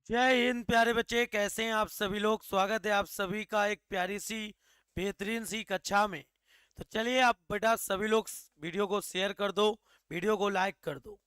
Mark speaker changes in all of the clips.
Speaker 1: जय हिंद प्यारे बच्चे, कैसे हैं आप सभी लोग। स्वागत है आप सभी का एक प्यारी सी बेहतरीन सी कक्षा में। तो चलिए आप बेटा सभी लोग वीडियो को शेयर कर दो, वीडियो को लाइक कर दो।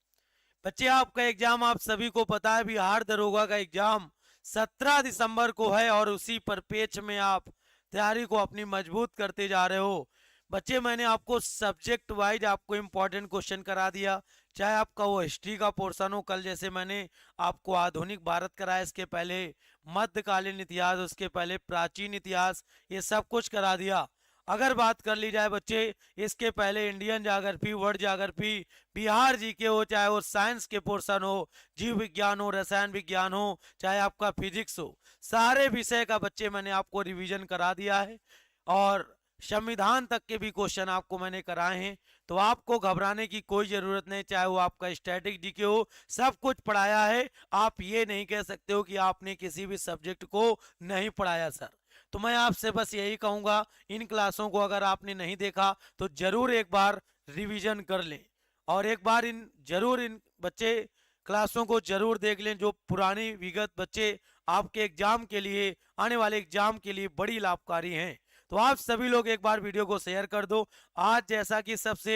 Speaker 1: बच्चे आपका एग्जाम आप सभी को पता है, बिहार दरोगा का एग्जाम 17 दिसंबर को है और उसी परिप्रेक्ष्य में आप तैयारी को अपनी मजबूत करते जा रहे हो। बच्चे मैंने आपको सब्जेक्ट वाइज आपको इंपॉर्टेंट क्वेश्चन करा दिया, चाहे आपका वो हिस्ट्री का पोर्शन हो। कल जैसे मैंने आपको आधुनिक भारत कराया, इसके पहले मध्यकालीन इतिहास, उसके पहले प्राचीन इतिहास, ये सब कुछ करा दिया। अगर बात कर ली जाए बच्चे, इसके पहले Indian geography, world geography, Bihar G K हो, चाहे वो साइंस के पोर्शन हो, जीव विज्ञान हो, रसायन विज्ञान हो, चाहे आपका फिजिक्स हो, सारे विषय का बच्चे मैंने आपको रिवीजन करा दिया है। और संविधान तक के भी क्वेश्चन आपको मैंने कराए हैं, तो आपको घबराने की कोई जरूरत नहीं। चाहे वो आपका स्टैटिक जीके हो, सब कुछ पढ़ाया है। आप ये नहीं कह सकते हो कि आपने किसी भी सब्जेक्ट को नहीं पढ़ाया सर। तो मैं आपसे बस यही कहूंगा, इन क्लासों को अगर आपने नहीं देखा तो जरूर एक बार रिवीजन कर लें, और एक बार इन बच्चे क्लासों को जरूर देख लें, जो पुरानी विगत बच्चे आपके एग्जाम के लिए, आने वाले एग्जाम के लिए बड़ी लाभकारी हैं। तो आप सभी लोग एक बार वीडियो को शेयर कर दो। आज जैसा कि सबसे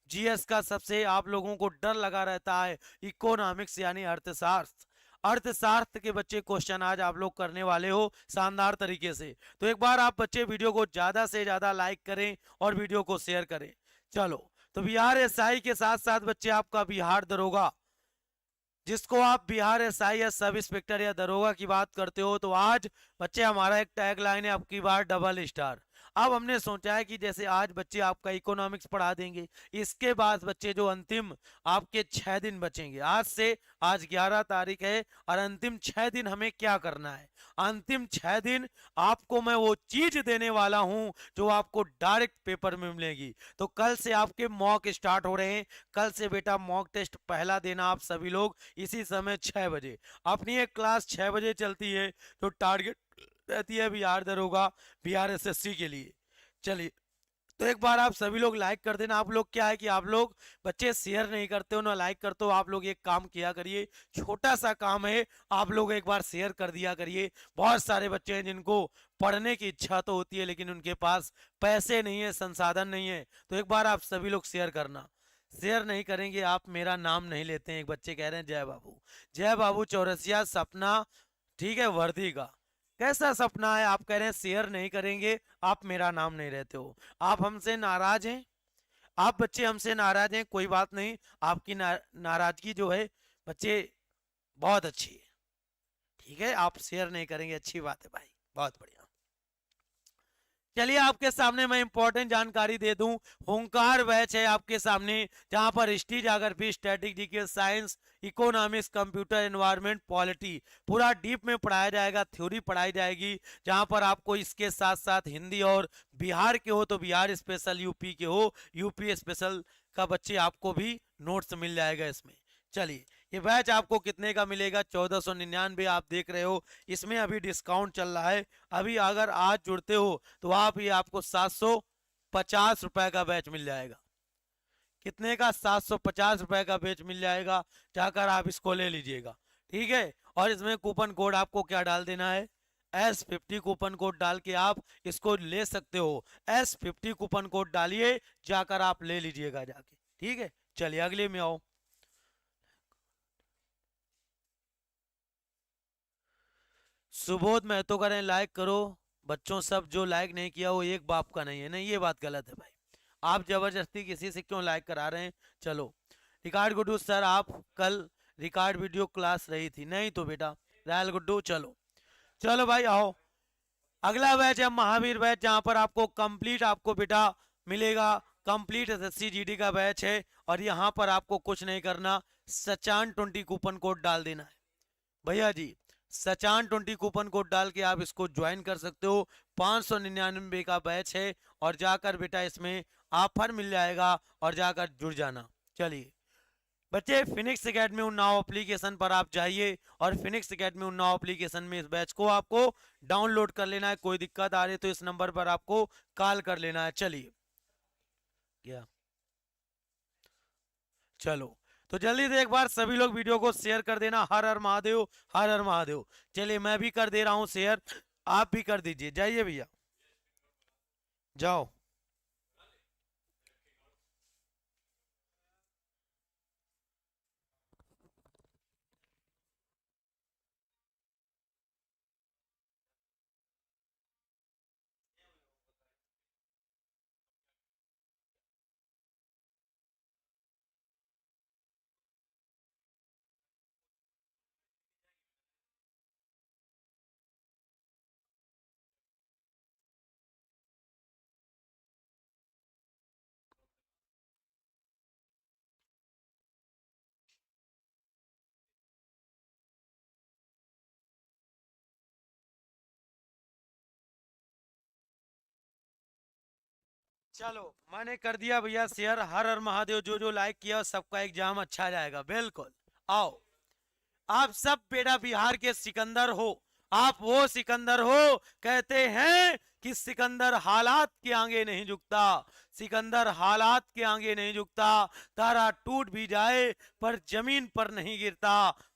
Speaker 1: जीएस का सबसे आप लोगों को डर लगा रहता है, इकोनॉमिक्स यानी अर्थशास्त्र, अर्थशास्त्र के बच्चे क्वेश्चन आज आप लोग करने वाले हो शानदार तरीके से। तो एक बार आप बच्चे वीडियो को ज्यादा से ज्यादा लाइक करें और वीडियो को शेयर करें। चलो, तो बिहार एसआई के साथ साथ बच्चे आपका बिहार दरोगा, जिसको आप बिहार एसआई या सब इंस्पेक्टर या दरोगा की बात करते हो, तो आज बच्चे हमारा एक टैग लाइन है, आपकी बार डबल स्टार। अब हमने सोचा है कि जैसे आज बच्चे आपका इकोनॉमिक्स पढ़ा देंगे, इसके बाद बच्चे जो अंतिम आपके 6 दिन बचेंगे आज से, आज 11 तारीख है, और अंतिम 6 दिन हमें क्या करना है। अंतिम 6 दिन आपको मैं वो चीज देने वाला हूं जो आपको डायरेक्ट पेपर में मिलेगी। तो कल से आपके मॉक स्टार्ट हो रहे हैं। कल से बेटा मॉक टेस्ट पहला देना आप सभी लोग इसी समय 6 बजे। अपनी एक क्लास 6 बजे चलती है, जो टारगेट रहती है बिहार दरोगा, बिहार एसएससी के लिए। चलिए, तो एक बार आप सभी लोग लाइक कर देना। आप लोग क्या है कि आप लोग बच्चे शेयर नहीं करते हो ना लाइक करते हो। आप लोग एक काम किया करिए, छोटा सा काम है, आप लोग एक बार शेयर कर दिया करिए। बहुत सारे बच्चे हैं जिनको पढ़ने की इच्छा तो होती है, लेकिन उनके पास पैसे नहीं है, संसाधन नहीं है। तो एक बार आप सभी लोग शेयर करना। शेयर नहीं करेंगे आप मेरा नाम नहीं लेते हैं। एक बच्चे कह रहे हैं जय बाबू, जय बाबू चौरसिया सपना, ठीक है, वर्दी का कैसा सपना है। आप कह रहे हैं शेयर नहीं करेंगे, आप मेरा नाम नहीं लेते हो। आप हमसे नाराज हैं, आप बच्चे हमसे नाराज हैं, कोई बात नहीं। आपकी नाराजगी जो है बच्चे बहुत अच्छी है, ठीक है। आप शेयर नहीं करेंगे, अच्छी बात है भाई, बहुत बढ़िया। चलिए आपके सामने मैं इंपॉर्टेंट जानकारी दे दूं। होंकार बैच है आपके सामने, जहां पर history, geography, static GK, science, economics, computer, environment, polity पूरा डीप में पढ़ाया जाएगा, थ्योरी पढ़ाई जाएगी। जहां पर आपको इसके साथ साथ हिंदी, और बिहार के हो तो बिहार स्पेशल, यूपी के हो यूपी स्पेशल का बच्चे आपको भी नोट्स मिल जाएगा इसमें। चलिए, ये बैच आपको कितने का मिलेगा? 1499 आप देख रहे हो, इसमें अभी डिस्काउंट चल रहा है। अभी अगर आज जुड़ते हो तो आप ये आपको 750 रुपए का बैच मिल जाएगा। कितने का? 750 रुपए का बैच मिल जाएगा, जाकर आप इसको ले लीजिएगा, ठीक है। और इसमें कूपन कोड आपको क्या डाल देना है? S50 कूपन कोड डाल के आप इसको ले सकते हो। S50 कूपन कोड डालिए, जाकर आप ले लीजिएगा जाके, ठीक है। चलिए अगले में आओ। सुबोध महतो करें लाइक करो। बच्चों सब जो लाइक नहीं किया वो एक बाप का नहीं है, नहीं, ये बात गलत है भाई। आप जबरदस्ती किसी से क्यों लाइक करा रहे हैं? चलो, रिकॉर्ड गुड्डू सर, आप कल रिकॉर्ड वीडियो क्लास रही थी नहीं तो बेटा, रायल गुड्डू, चलो चलो भाई आओ। अगला बैच है महावीर बैच, जहां पर आपको कंप्लीट आपको बेटा मिलेगा। कंप्लीट एसएससी जीडी का बैच है, और यहां पर आपको कुछ नहीं करना, सचान 20 कूपन कोड डाल देना है भैया जी। सचान 20 कूपन कोड डाल के आप इसको ज्वाइन कर सकते हो। 599 का बैच है, और जाकर बेटा इसमें ऑफर मिल जाएगा, और जाकर जुड़ जाना। चलिए बच्चे, फिनिक्स एकेडमी उन्नाव एप्लीकेशन पर आप जाइए, और फिनिक्स एकेडमी उन्नाव एप्लीकेशन में इस बैच को आपको डाउनलोड कर लेना है। कोई दिक्कत आ रही है तो इस नंबर पर आपको कॉल कर लेना है। चलिए, क्या, चलो, तो जल्दी से एक बार सभी लोग वीडियो को शेयर कर देना। हर हर महादेव, हर हर महादेव। चलिए मैं भी कर दे रहा हूं शेयर, आप भी कर दीजिए। जाइए भैया, जाओ। चलो मैंने कर दिया भैया शेयर। हर हर महादेव। जो जो लाइक किया सबका एग्जाम अच्छा जाएगा, बिल्कुल। आओ, आप सब बेटा बिहार के सिकंदर हो। आप वो सिकंदर हो, कहते हैं कि सिकंदर हालात के आगे नहीं झुकता। सिकंदर हालात के आगे नहीं झुकता। तारा टूट भी जाए पर जमीन पर नहीं गिरता।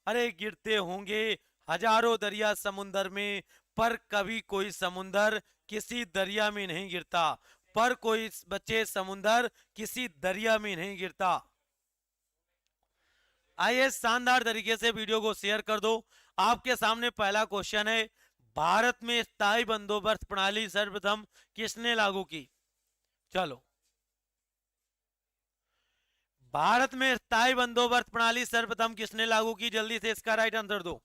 Speaker 1: अरे गिरते होंगे हजारों दरिया समुंदर में, पर कभी कोई समुंदर किसी दरिया में नहीं गिरता। पर कोई बच्चे समुंदर किसी दरिया में नहीं गिरता। आइए शानदार तरीके से वीडियो को शेयर कर दो। आपके सामने पहला क्वेश्चन है, भारत में स्थायी बंदोबस्त प्रणाली सर्वप्रथम किसने लागू की? चलो, भारत में स्थायी बंदोबस्त प्रणाली सर्वप्रथम किसने लागू की? जल्दी से इसका राइट आंसर दो।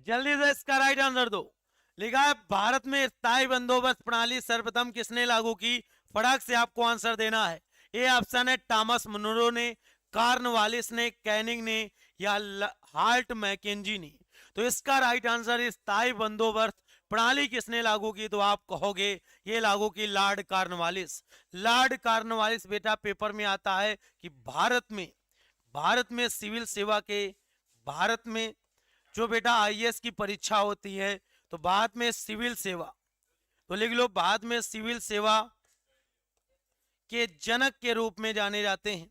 Speaker 1: जल्दी से इसका राइट आंसर दो। लिखा है भारत में स्थायी बंदोबस्त प्रणाली सर्वप्रथम किसने लागू की? फटाक से आपको आंसर देना है। ए ऑप्शन है टॉमस मुनरो ने, कार्नवालिस ने, कैनिंग ने, या हार्ट मैकेंजी ने। तो इसका राइट आंसर है स्थायी बंदोबस्त प्रणाली किसने लागू की? तो आप कहोगे ये लागू की लॉर्ड कार्नवालिस। लॉर्ड कार्नवालिस बेटा पेपर में आता है कि भारत में सिविल सेवा के, भारत में जो बेटा आईएएस की परीक्षा होती है, तो बाद में सिविल सेवा, तो लिख लो बाद में सिविल सेवा के जनक के रूप में जाने जाते हैं।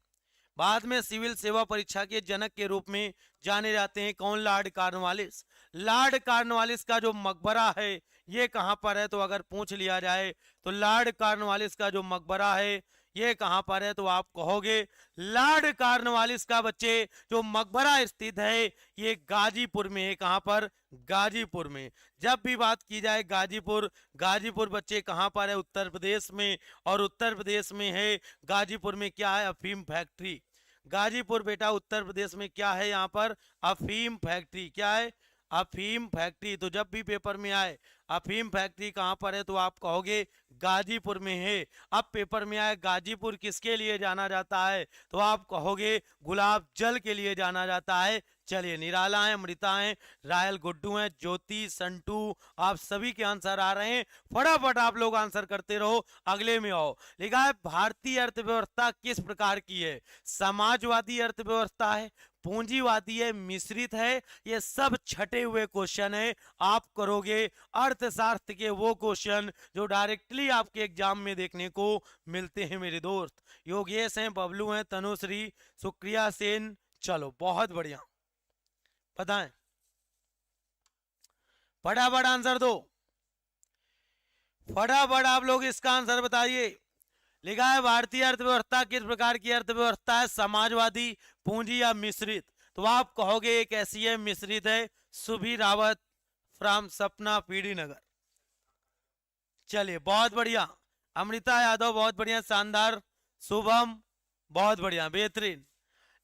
Speaker 1: बाद में सिविल सेवा परीक्षा के जनक के रूप में जाने जाते हैं कौन? Lord Cornwallis. लॉर्ड कार्नवालिस का जो मकबरा है ये कहां पर है? तो अगर पूछ लिया जाए तो लॉर्ड कार्नवालिस का जो मकबरा है ये कहां पर है? तो आप कहोगे लॉर्ड कार्नवालिस का बच्चे जो मकबरा स्थित है ये गाजीपुर में है। कहां पर? गाजीपुर में। जब भी बात की जाए गाजीपुर, गाजीपुर बच्चे कहां पर है? उत्तर प्रदेश में। और उत्तर प्रदेश में है गाजीपुर में क्या है? अफीम फैक्ट्री। गाजीपुर बेटा उत्तर प्रदेश में क्या है? यहाँ पर अफीम फैक्ट्री। क्या है? अफीम फैक्ट्री। तो जब भी पेपर में आए अफीम फैक्ट्री कहां पर है? तो आप कहोगे गाजीपुर में है। अब पेपर में आए गाजीपुर किसके लिए जाना जाता है? तो आप कहोगे गुलाब जल के लिए जाना जाता है। चलिए, निराला है, अमृता है, रायल, गुड्डू है, ज्योति, संटू, आप सभी के आंसर आ रहे हैं। फटाफट आप लोग आंसर करते रहो। अगले में आओ। लिखा है भारतीय अर्थव्यवस्था किस प्रकार की है? समाजवादी अर्थव्यवस्था है, पूंजीवादी है, मिश्रित है? ये सब छटे हुए क्वेश्चन है। आप करोगे अर्थशास्त्र के वो क्वेश्चन जो डायरेक्टली आपके एग्जाम में देखने को मिलते हैं मेरे दोस्त। योगेश हैं, बबलू हैं, तनुश्री, सुक्रिया सेन। चलो बहुत बढ़िया, बताएं, फटाफट आंसर दो। फटाफट आप लोग इसका आंसर बताइए। लिखा है भारतीय अर्थव्यवस्था किस प्रकार की अर्थव्यवस्था है? समाजवादी, पूंजी या मिश्रित? तो आप कहोगे एक ऐसी है मिश्रित है। सुभी रावत फ्रॉम सपना पीडी नगर। चलिए बहुत बढ़िया। अमृता यादव बहुत बढ़िया, शानदार। शुभम बहुत बढ़िया, बेहतरीन।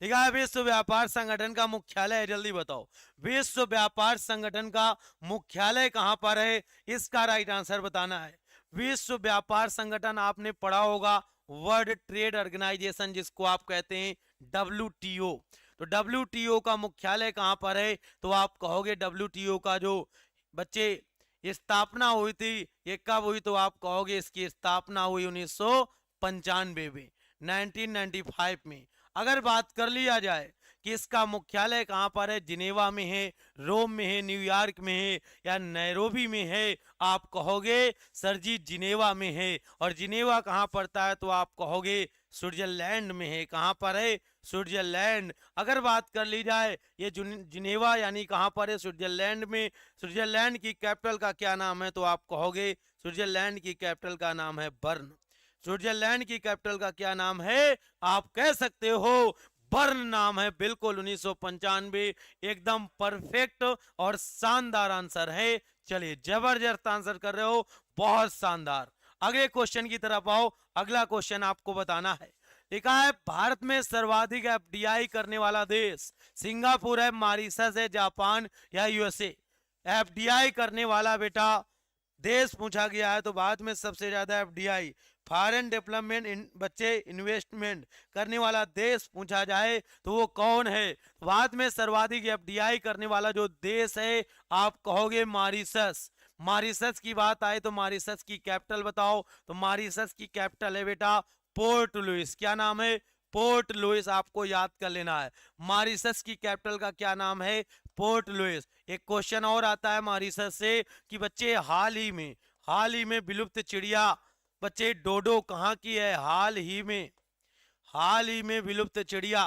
Speaker 1: लिखा है विश्व व्यापार संगठन का मुख्यालय है, जल्दी बताओ विश्व व्यापार संगठन का मुख्यालय कहां पर है? इसका राइट आंसर बताना है। विश्व व्यापार संगठन आपने पढ़ा होगा, वर्ल्ड ट्रेड ऑर्गेनाइजेशन जिसको आप कहते हैं WTO। तो WTO का मुख्यालय कहां पर है? तो आप कहोगे WTO का जो बच्चे स्थापना हुई थी ये कब हुई? तो आप कहोगे इसकी स्थापना हुई 1995 में, 1995 में। अगर बात कर लिया जाए कि इसका मुख्यालय कहां पर है, जिनेवा में है, रोम में है, न्यूयॉर्क में है या नैरोबी में है? आप कहोगे सर जी जिनेवा में है। और जिनेवा कहां पड़ता है? तो आप कहोगे स्विट्जरलैंड में है। कहां पर है? स्विट्जरलैंड। अगर बात कर ली जाए ये जिनेवा यानी कहां पर है? स्विट्जरलैंड में। स्विट्जरलैंड की कैपिटल का क्या नाम है? तो आप कहोगे स्विट्जरलैंड की कैपिटल का नाम है बर्न। स्विट्जरलैंड की कैपिटल का क्या नाम है? आप कह सकते हो बर्न नाम है। बिल्कुल 1995, एकदम परफेक्ट और शानदार आंसर है। चलिए जबरदस्त आंसर कर रहे हो, बहुत शानदार। अगले क्वेश्चन की तरफ आओ। अगला क्वेश्चन आपको बताना है। लिखा है भारत में सर्वाधिक एफडीआई करने वाला देश सिंगापुर है, मॉरिशस है, जापान या यूएसए? एफडीआई करने वाला बेटा देश पूछा गया है, तो भारत में सबसे ज्यादा एफडीआई फॉरेन डेवलपमेंट बच्चे इन्वेस्टमेंट करने वाला देश पूछा जाए तो वो कौन है? भारत में सर्वाधिक एफडीआई करने वाला जो देश है आप कहोगे मॉरिशस। मॉरिशस की बात आए तो मॉरिशस की कैपिटल बताओ। तो मॉरिशस की कैपिटल है बेटा पोर्ट लुइस। क्या नाम है? Port Louis. आपको याद कर लेना है मॉरिशस की कैपिटल का क्या नाम है? Port Louis. एक क्वेश्चन और आता है मॉरिशस से कि बच्चे हाल ही में विलुप्त चिड़िया बच्चे डोडो कहाँ की है? हाल ही में विलुप्त चिड़िया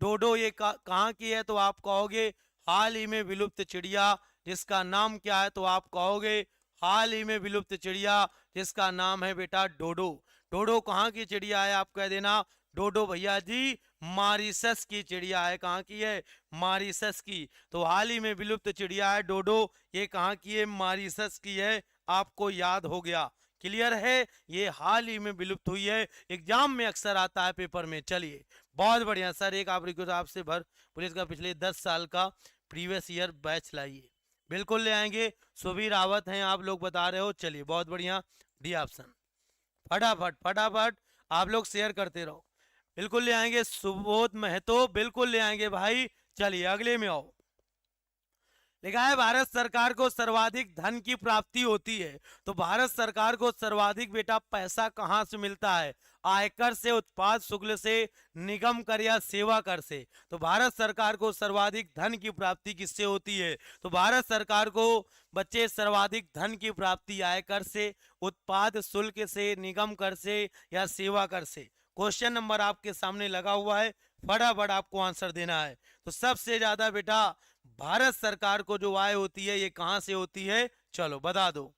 Speaker 1: डोडो ये कहाँ की है? तो आप कहोगे हाल ही में विलुप्त चिड़िया जिसका नाम क्या है? तो आप कहोगे हाल ही में विलुप्त चिड़िया जिसका नाम है बेटा डोडो। डोडो कहाँ की चिड़िया है? आप कह देना डोडो भैया जी मॉरिशस की चिड़िया है। कहाँ की है? मॉरिशस की। तो हाल ही में विलुप्त चिड़िया है डोडो, ये कहाँ की है? मॉरिशस की है। आपको याद हो गया, क्लियर है? ये हाल ही में विलुप्त हुई है, एग्जाम में अक्सर आता है पेपर में। चलिए बहुत बढ़िया सर, एक आप रिक्वेस्ट आपसे भर पुलिस का पिछले 10 साल का प्रीवियस ईयर बैच लाइए। बिल्कुल ले आएंगे, सुबीर रावत हैं आप लोग बता रहे हो। चलिए बहुत बढ़िया, डी ऑप्शन। फटाफट फटाफट आप लोग शेयर करते रहो। बिल्कुल ले आएंगे सुबोध महतो, बिल्कुल ले आएंगे भाई। चलिए अगले में आओ। लिखा है भारत सरकार को सर्वाधिक धन की प्राप्ति होती है, तो भारत सरकार को सर्वाधिक बेटा पैसा कहां से मिलता है? आयकर से, उत्पाद शुल्क से, निगम कर या सेवा कर से? तो भारत सरकार को सर्वाधिक धन की प्राप्ति किससे होती है? तो भारत सरकार को बच्चे सर्वाधिक धन की प्राप्ति आयकर से, उत्पाद शुल्क से, निगम कर से या सेवा कर से? क्वेश्चन नंबर आपके सामने लगा हुआ है, फटाफट आपको आंसर देना है। तो सबसे ज्यादा बेटा भारत सरकार को जो आय होती है ये कहां से होती है? चलो बता दो।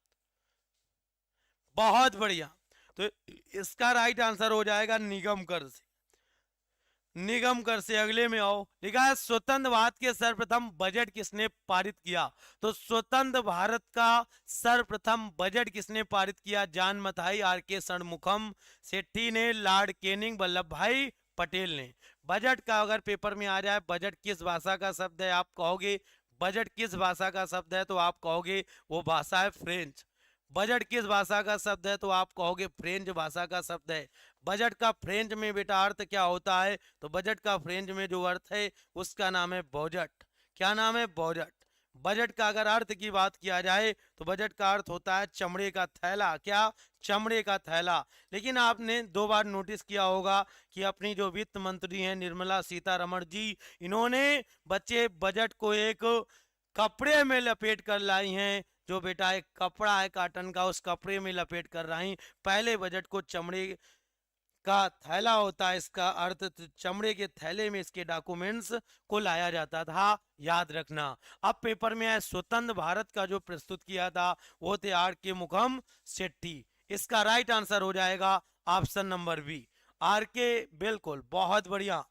Speaker 1: बहुत बढ़िया, तो इसका राइट आंसर हो जाएगा निगम कर से। निगम कर से। अगले में आओ। लिखा है स्वतंत्र भारत के सर्वप्रथम बजट किसने पारित किया? तो स्वतंत्र भारत का सर्वप्रथम बजट किसने पारित किया? जान मथाई, आर.के. षणमुखम सेठी ने, लॉर्ड कैनिंग, वल्लभ भाई पटेल ने? बजट का अगर पेपर में आ जाए बजट किस भाषा का शब्द है, आप कहोगे बजट किस भाषा का शब्द है? तो आप कहोगे वो भाषा है फ्रेंच। बजट किस भाषा का शब्द है? तो आप कहोगे फ्रेंच भाषा का शब्द है। बजट का फ्रेंच में बेटा अर्थ क्या होता है? तो बजट का फ्रेंच में जो अर्थ है उसका नाम है बजट। क्या नाम है? बजट। बजट का अगर अर्थ की बात किया जाए तो बजट का अर्थ होता है चमड़े का थैला। क्या? चमड़े का थैला। लेकिन आपने 2 बार नोटिस किया होगा कि अपनी जो वित्त मंत्री हैं निर्मला सीतारमण जी, इन्होंने बच्चे बजट को एक कपड़े में लपेट कर लाई हैं। जो बेटा एक कपड़ा है काटन का, उस कपड़े में लपेट कर रही। पहले बजट को चमड़े का थैला होता है, इसका अर्थ तो चमड़े के थैले में इसके डॉक्यूमेंट्स को लाया जाता था, याद रखना। अब पेपर में है स्वतंत्र भारत का जो प्रस्तुत किया था वो थे आर.के. मुखम सेठी। इसका राइट आंसर हो जाएगा ऑप्शन नंबर बी, आर.के. बिल्कुल बहुत बढ़िया।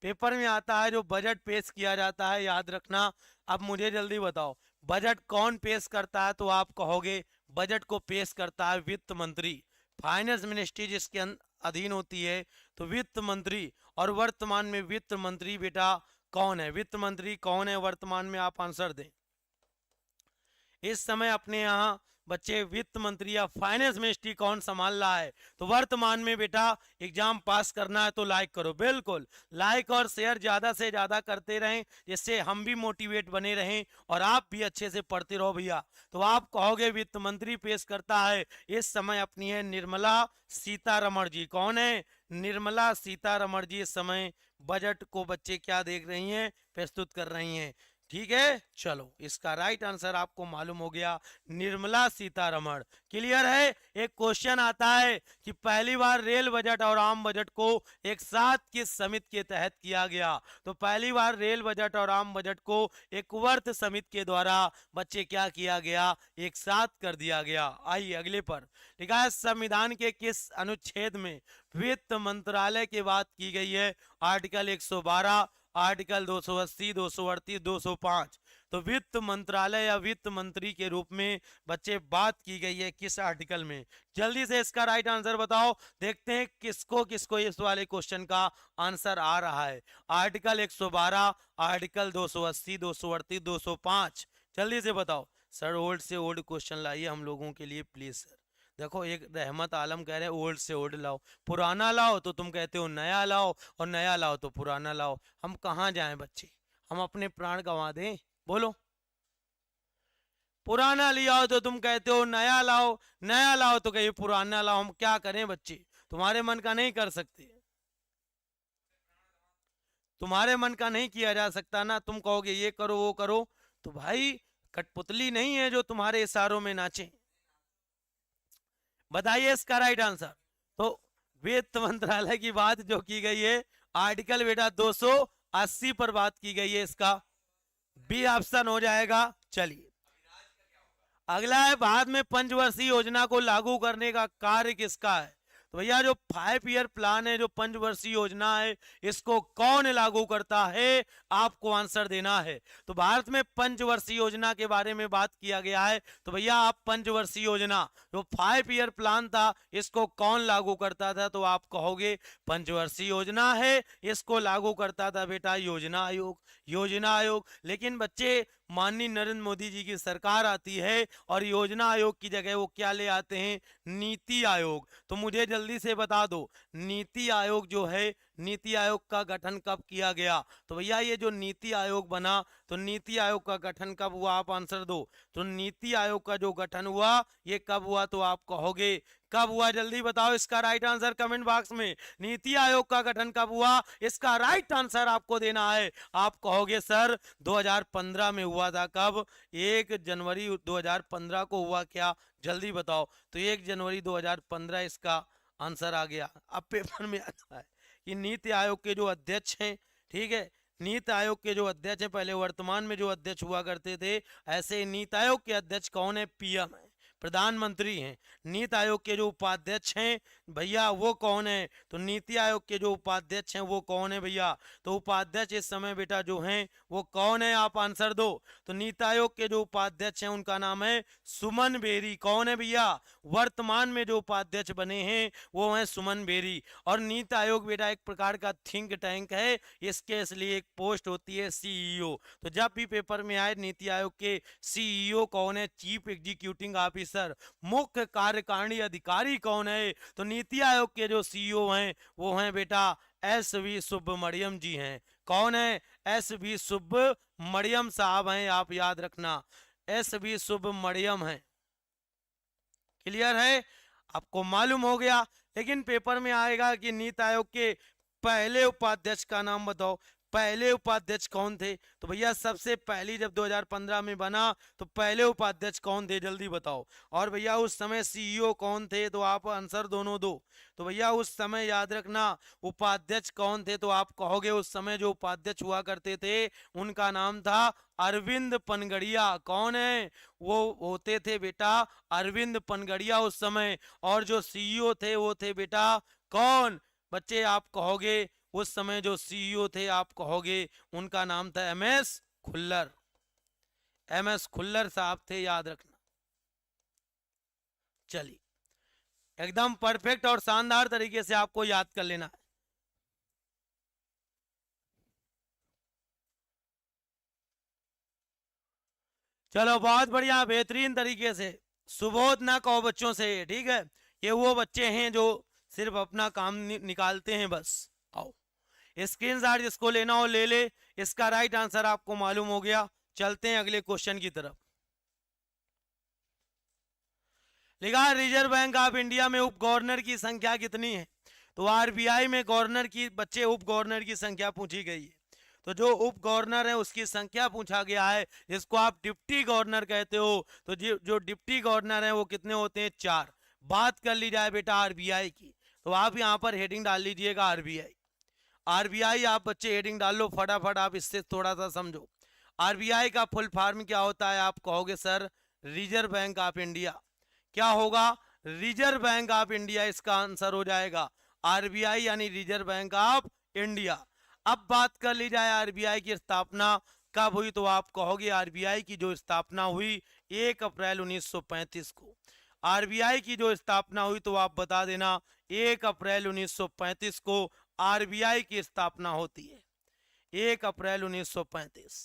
Speaker 1: पेपर में आता है जो बजट पेश किया जाता है, याद रखना। अब मुझे जल्दी बताओ बजट कौन पेश करता है? तो आप कहोगे बजट को पेश करता है वित्त मंत्री, फाइनेंस मिनिस्ट्री जिसके अधीन होती है, तो वित्त मंत्री। और वर्तमान में वित्त मंत्री बेटा कौन है? वित्त मंत्री कौन है वर्तमान में? आप आंसर दें। इस समय अपने यहाँ बच्चे वित्त मंत्री या फाइनेंस मिनिस्ट्री कौन संभाल रहा है? तो वर्तमान में बेटा एग्जाम पास करना है तो लाइक करो, बिल्कुल लाइक और शेयर ज्यादा से ज्यादा करते रहें, जिससे हम भी मोटिवेट बने रहें और आप भी अच्छे से पढ़ते रहो भैया। तो आप कहोगे वित्त मंत्री पेश करता है इस समय अपनी है निर्मला सीतारमण जी। कौन है? निर्मला सीतारमण जी इस समय बजट को बच्चे क्या देख रही हैं, प्रस्तुत कर रही हैं। ठीक है, चलो इसका राइट आंसर आपको मालूम हो गया, निर्मला सीतारमण। क्लियर है? एक क्वेश्चन आता है कि पहली बार रेल बजट और आम बजट को एक साथ किस समिति के तहत किया गया? तो पहली बार रेल बजट और आम बजट को एक वर्त समिति के द्वारा बच्चे क्या किया गया, एक साथ कर दिया गया। आइए अगले पर लिखा है संविधान के किस अनुच्छेद में वित्त मंत्रालय की बात की गई है? Article 112, article 280, 238, 205। तो वित्त मंत्रालय या वित्त मंत्री के रूप में बच्चे बात की गई है किस आर्टिकल में? जल्दी से इसका राइट आंसर बताओ, देखते हैं किसको किसको इस वाले क्वेश्चन का आंसर आ रहा है। आर्टिकल 112, आर्टिकल 280, 238, 205, जल्दी से बताओ। सर ओल्ड से ओल्ड क्वेश्चन लाइए हम लोगों के लिए प्लीज सर। देखो एक रहमत आलम कह रहे हैं ओल्ड से ओल्ड लाओ, पुराना लाओ तो तुम कहते हो नया लाओ, और नया लाओ तो पुराना लाओ। हम कहाँ जाएं बच्चे, हम अपने प्राण गंवा दें? बोलो। पुराना ले आओ तो तुम कहते हो नया लाओ, नया लाओ तो कहिए पुराना लाओ। हम क्या करें बच्चे, तुम्हारे मन का नहीं कर सकते, तुम्हारे मन का नहीं किया जा सकता ना। तुम कहोगे ये करो वो करो, तो भाई कठपुतली नहीं है जो तुम्हारे इशारों में नाचे। बताइए इसका राइट आंसर। तो वित्त मंत्रालय की बात जो की गई है, आर्टिकल बेटा 280 पर बात की गई है, इसका बी ऑप्शन हो जाएगा। चलिए अगला है, भारत में पंचवर्षीय योजना को लागू करने का कार्य किसका है? तो भैया जो 5 ईयर प्लान है, जो पंचवर्षीय योजना है, इसको कौन लागू करता है? आपको आंसर देना है। तो भारत में पंचवर्षीय योजना के बारे में बात किया गया है, तो भैया आप पंचवर्षीय योजना जो 5 ईयर प्लान था इसको कौन लागू करता था? तो आप कहोगे पंचवर्षीय योजना है, इसको लागू करता था बेटा योजना आयोग। योजना आयोग, लेकिन बच्चे माननीय नरेंद्र मोदी जी की सरकार आती है और योजना आयोग की जगह वो क्या ले आते हैं? नीति आयोग। तो मुझे जल्दी से बता दो, नीति आयोग जो है, नीति आयोग का गठन कब किया गया? तो भैया ये जो नीति आयोग बना, तो नीति आयोग का गठन कब हुआ? आप आंसर दो। तो नीति आयोग का जो गठन हुआ ये कब हुआ? तो आप कहोगे कब हुआ, जल्दी बताओ इसका राइट आंसर कमेंट बॉक्स में। नीति आयोग का गठन कब हुआ, इसका राइट आंसर आपको देना है। आप कहोगे सर 2015 में हुआ था। कब? 1 जनवरी 2015 को हुआ क्या? जल्दी बताओ। तो 1 जनवरी 2015 इसका आंसर आ गया। अब पेपर में आता है कि नीति आयोग के जो अध्यक्ष हैं, ठीक है, नीति आयोग के जो अध्यक्ष हैं, पहले वर्तमान में जो अध्यक्ष हुआ करते थे, ऐसे नीति आयोग के अध्यक्ष कौन है? पीएम है, प्रधानमंत्री हैं। नीति आयोग के जो उपाध्यक्ष हैं भैया वो कौन है? तो नीति आयोग के जो उपाध्यक्ष हैं वो कौन है भैया? तो उपाध्यक्ष इस समय बेटा जो हैं वो कौन है? आप आंसर दो। तो नीति आयोग के जो उपाध्यक्ष हैं उनका नाम है सुमन बेरी। कौन है भैया? वर्तमान में जो उपाध्यक्ष बने हैं वो हैं सुमन बेरी। और नीति आयोग बेटा एक प्रकार का थिंक टैंक है, इसके इसलिए एक पोस्ट होती है सीईओ। तो जब भी पेपर में आए नीति आयोग के सीईओ कौन है? चीफ एग्जीक्यूटिव ऑफिसर, मुख्य कार्यकारिणी अधिकारी कौन है? तो नीति आयोग के जो सीईओ हैं वो हैं बेटा एस वी सुब्रमण्यम जी हैं। कौन है? एस वी सुब्रमण्यम साहब हैं, आप याद रखना, एस वी सुब्रमण्यम हैं। क्लियर है? आपको मालूम हो गया। लेकिन पेपर में आएगा कि नीति आयोग के पहले उपाध्यक्ष का नाम बताओ। पहले उपाध्यक्ष कौन थे? तो भैया सबसे पहली जब 2015 में बना तो पहले उपाध्यक्ष कौन थे? जल्दी बताओ। और भैया उस समय सीईओ कौन थे? तो आप आंसर दोनों दो। तो भैया उस समय याद रखना उपाध्यक्ष कौन थे? तो आप कहोगे उस समय जो उपाध्यक्ष हुआ करते थे उनका नाम था अरविंद पनगड़िया। कौन है? वो होते थे बेटा अरविंद पनगड़िया उस समय। और जो सीईओ थे वो थे बेटा कौन? बच्चे आप कहोगे उस समय जो सीईओ थे आप कहोगे उनका नाम था एमएस खुल्लर। एमएस खुल्लर साहब थे, याद रखना। चलिए एकदम परफेक्ट और शानदार तरीके से आपको याद कर लेना है। चलो बहुत बढ़िया, बेहतरीन तरीके से सुबोध ना कहो बच्चों से, ठीक है। ये वो बच्चे हैं जो सिर्फ अपना काम निकालते हैं बस। आओ स्क्रीनशॉट जिसको लेना हो ले ले। इसका राइट आंसर आपको मालूम हो गया। चलते हैं अगले क्वेश्चन की तरफ। लिखा है रिजर्व बैंक ऑफ इंडिया में उप गवर्नर की संख्या कितनी है। तो आरबीआई में गवर्नर की बच्चे उप गवर्नर की संख्या पूछी गई है। तो जो उप गवर्नर है उसकी संख्या पूछा गया है, जिसको आप डिप्टी गवर्नर कहते हो। तो जो डिप्टी गवर्नर है वो कितने होते हैं, 4। बात कर ली जाए बेटा आरबीआई की, तो आप यहाँ पर हेडिंग डाल लीजिएगा आरबीआई। आरबीआई आप बच्चे हेडिंग डाल लो फटाफट, आप इससे थोड़ा सा समझो। आरबीआई का फुल फॉर्म क्या होता है, आप कहोगे sir reserve bank of India. क्या होगा, रिजर्व बैंक ऑफ इंडिया इसका आंसर हो जाएगा। आरबीआई यानी रिजर्व बैंक ऑफ इंडिया। अब बात कर ली जाए आरबीआई की स्थापना कब हुई, तो आप कहोगे आरबीआई की जो स्थापना हुई 1 अप्रैल 1935 को। आरबीआई की जो स्थापना हुई तो आप बता देना 1 अप्रैल 1935 को आरबीआई की स्थापना होती है, 1 अप्रैल 1935।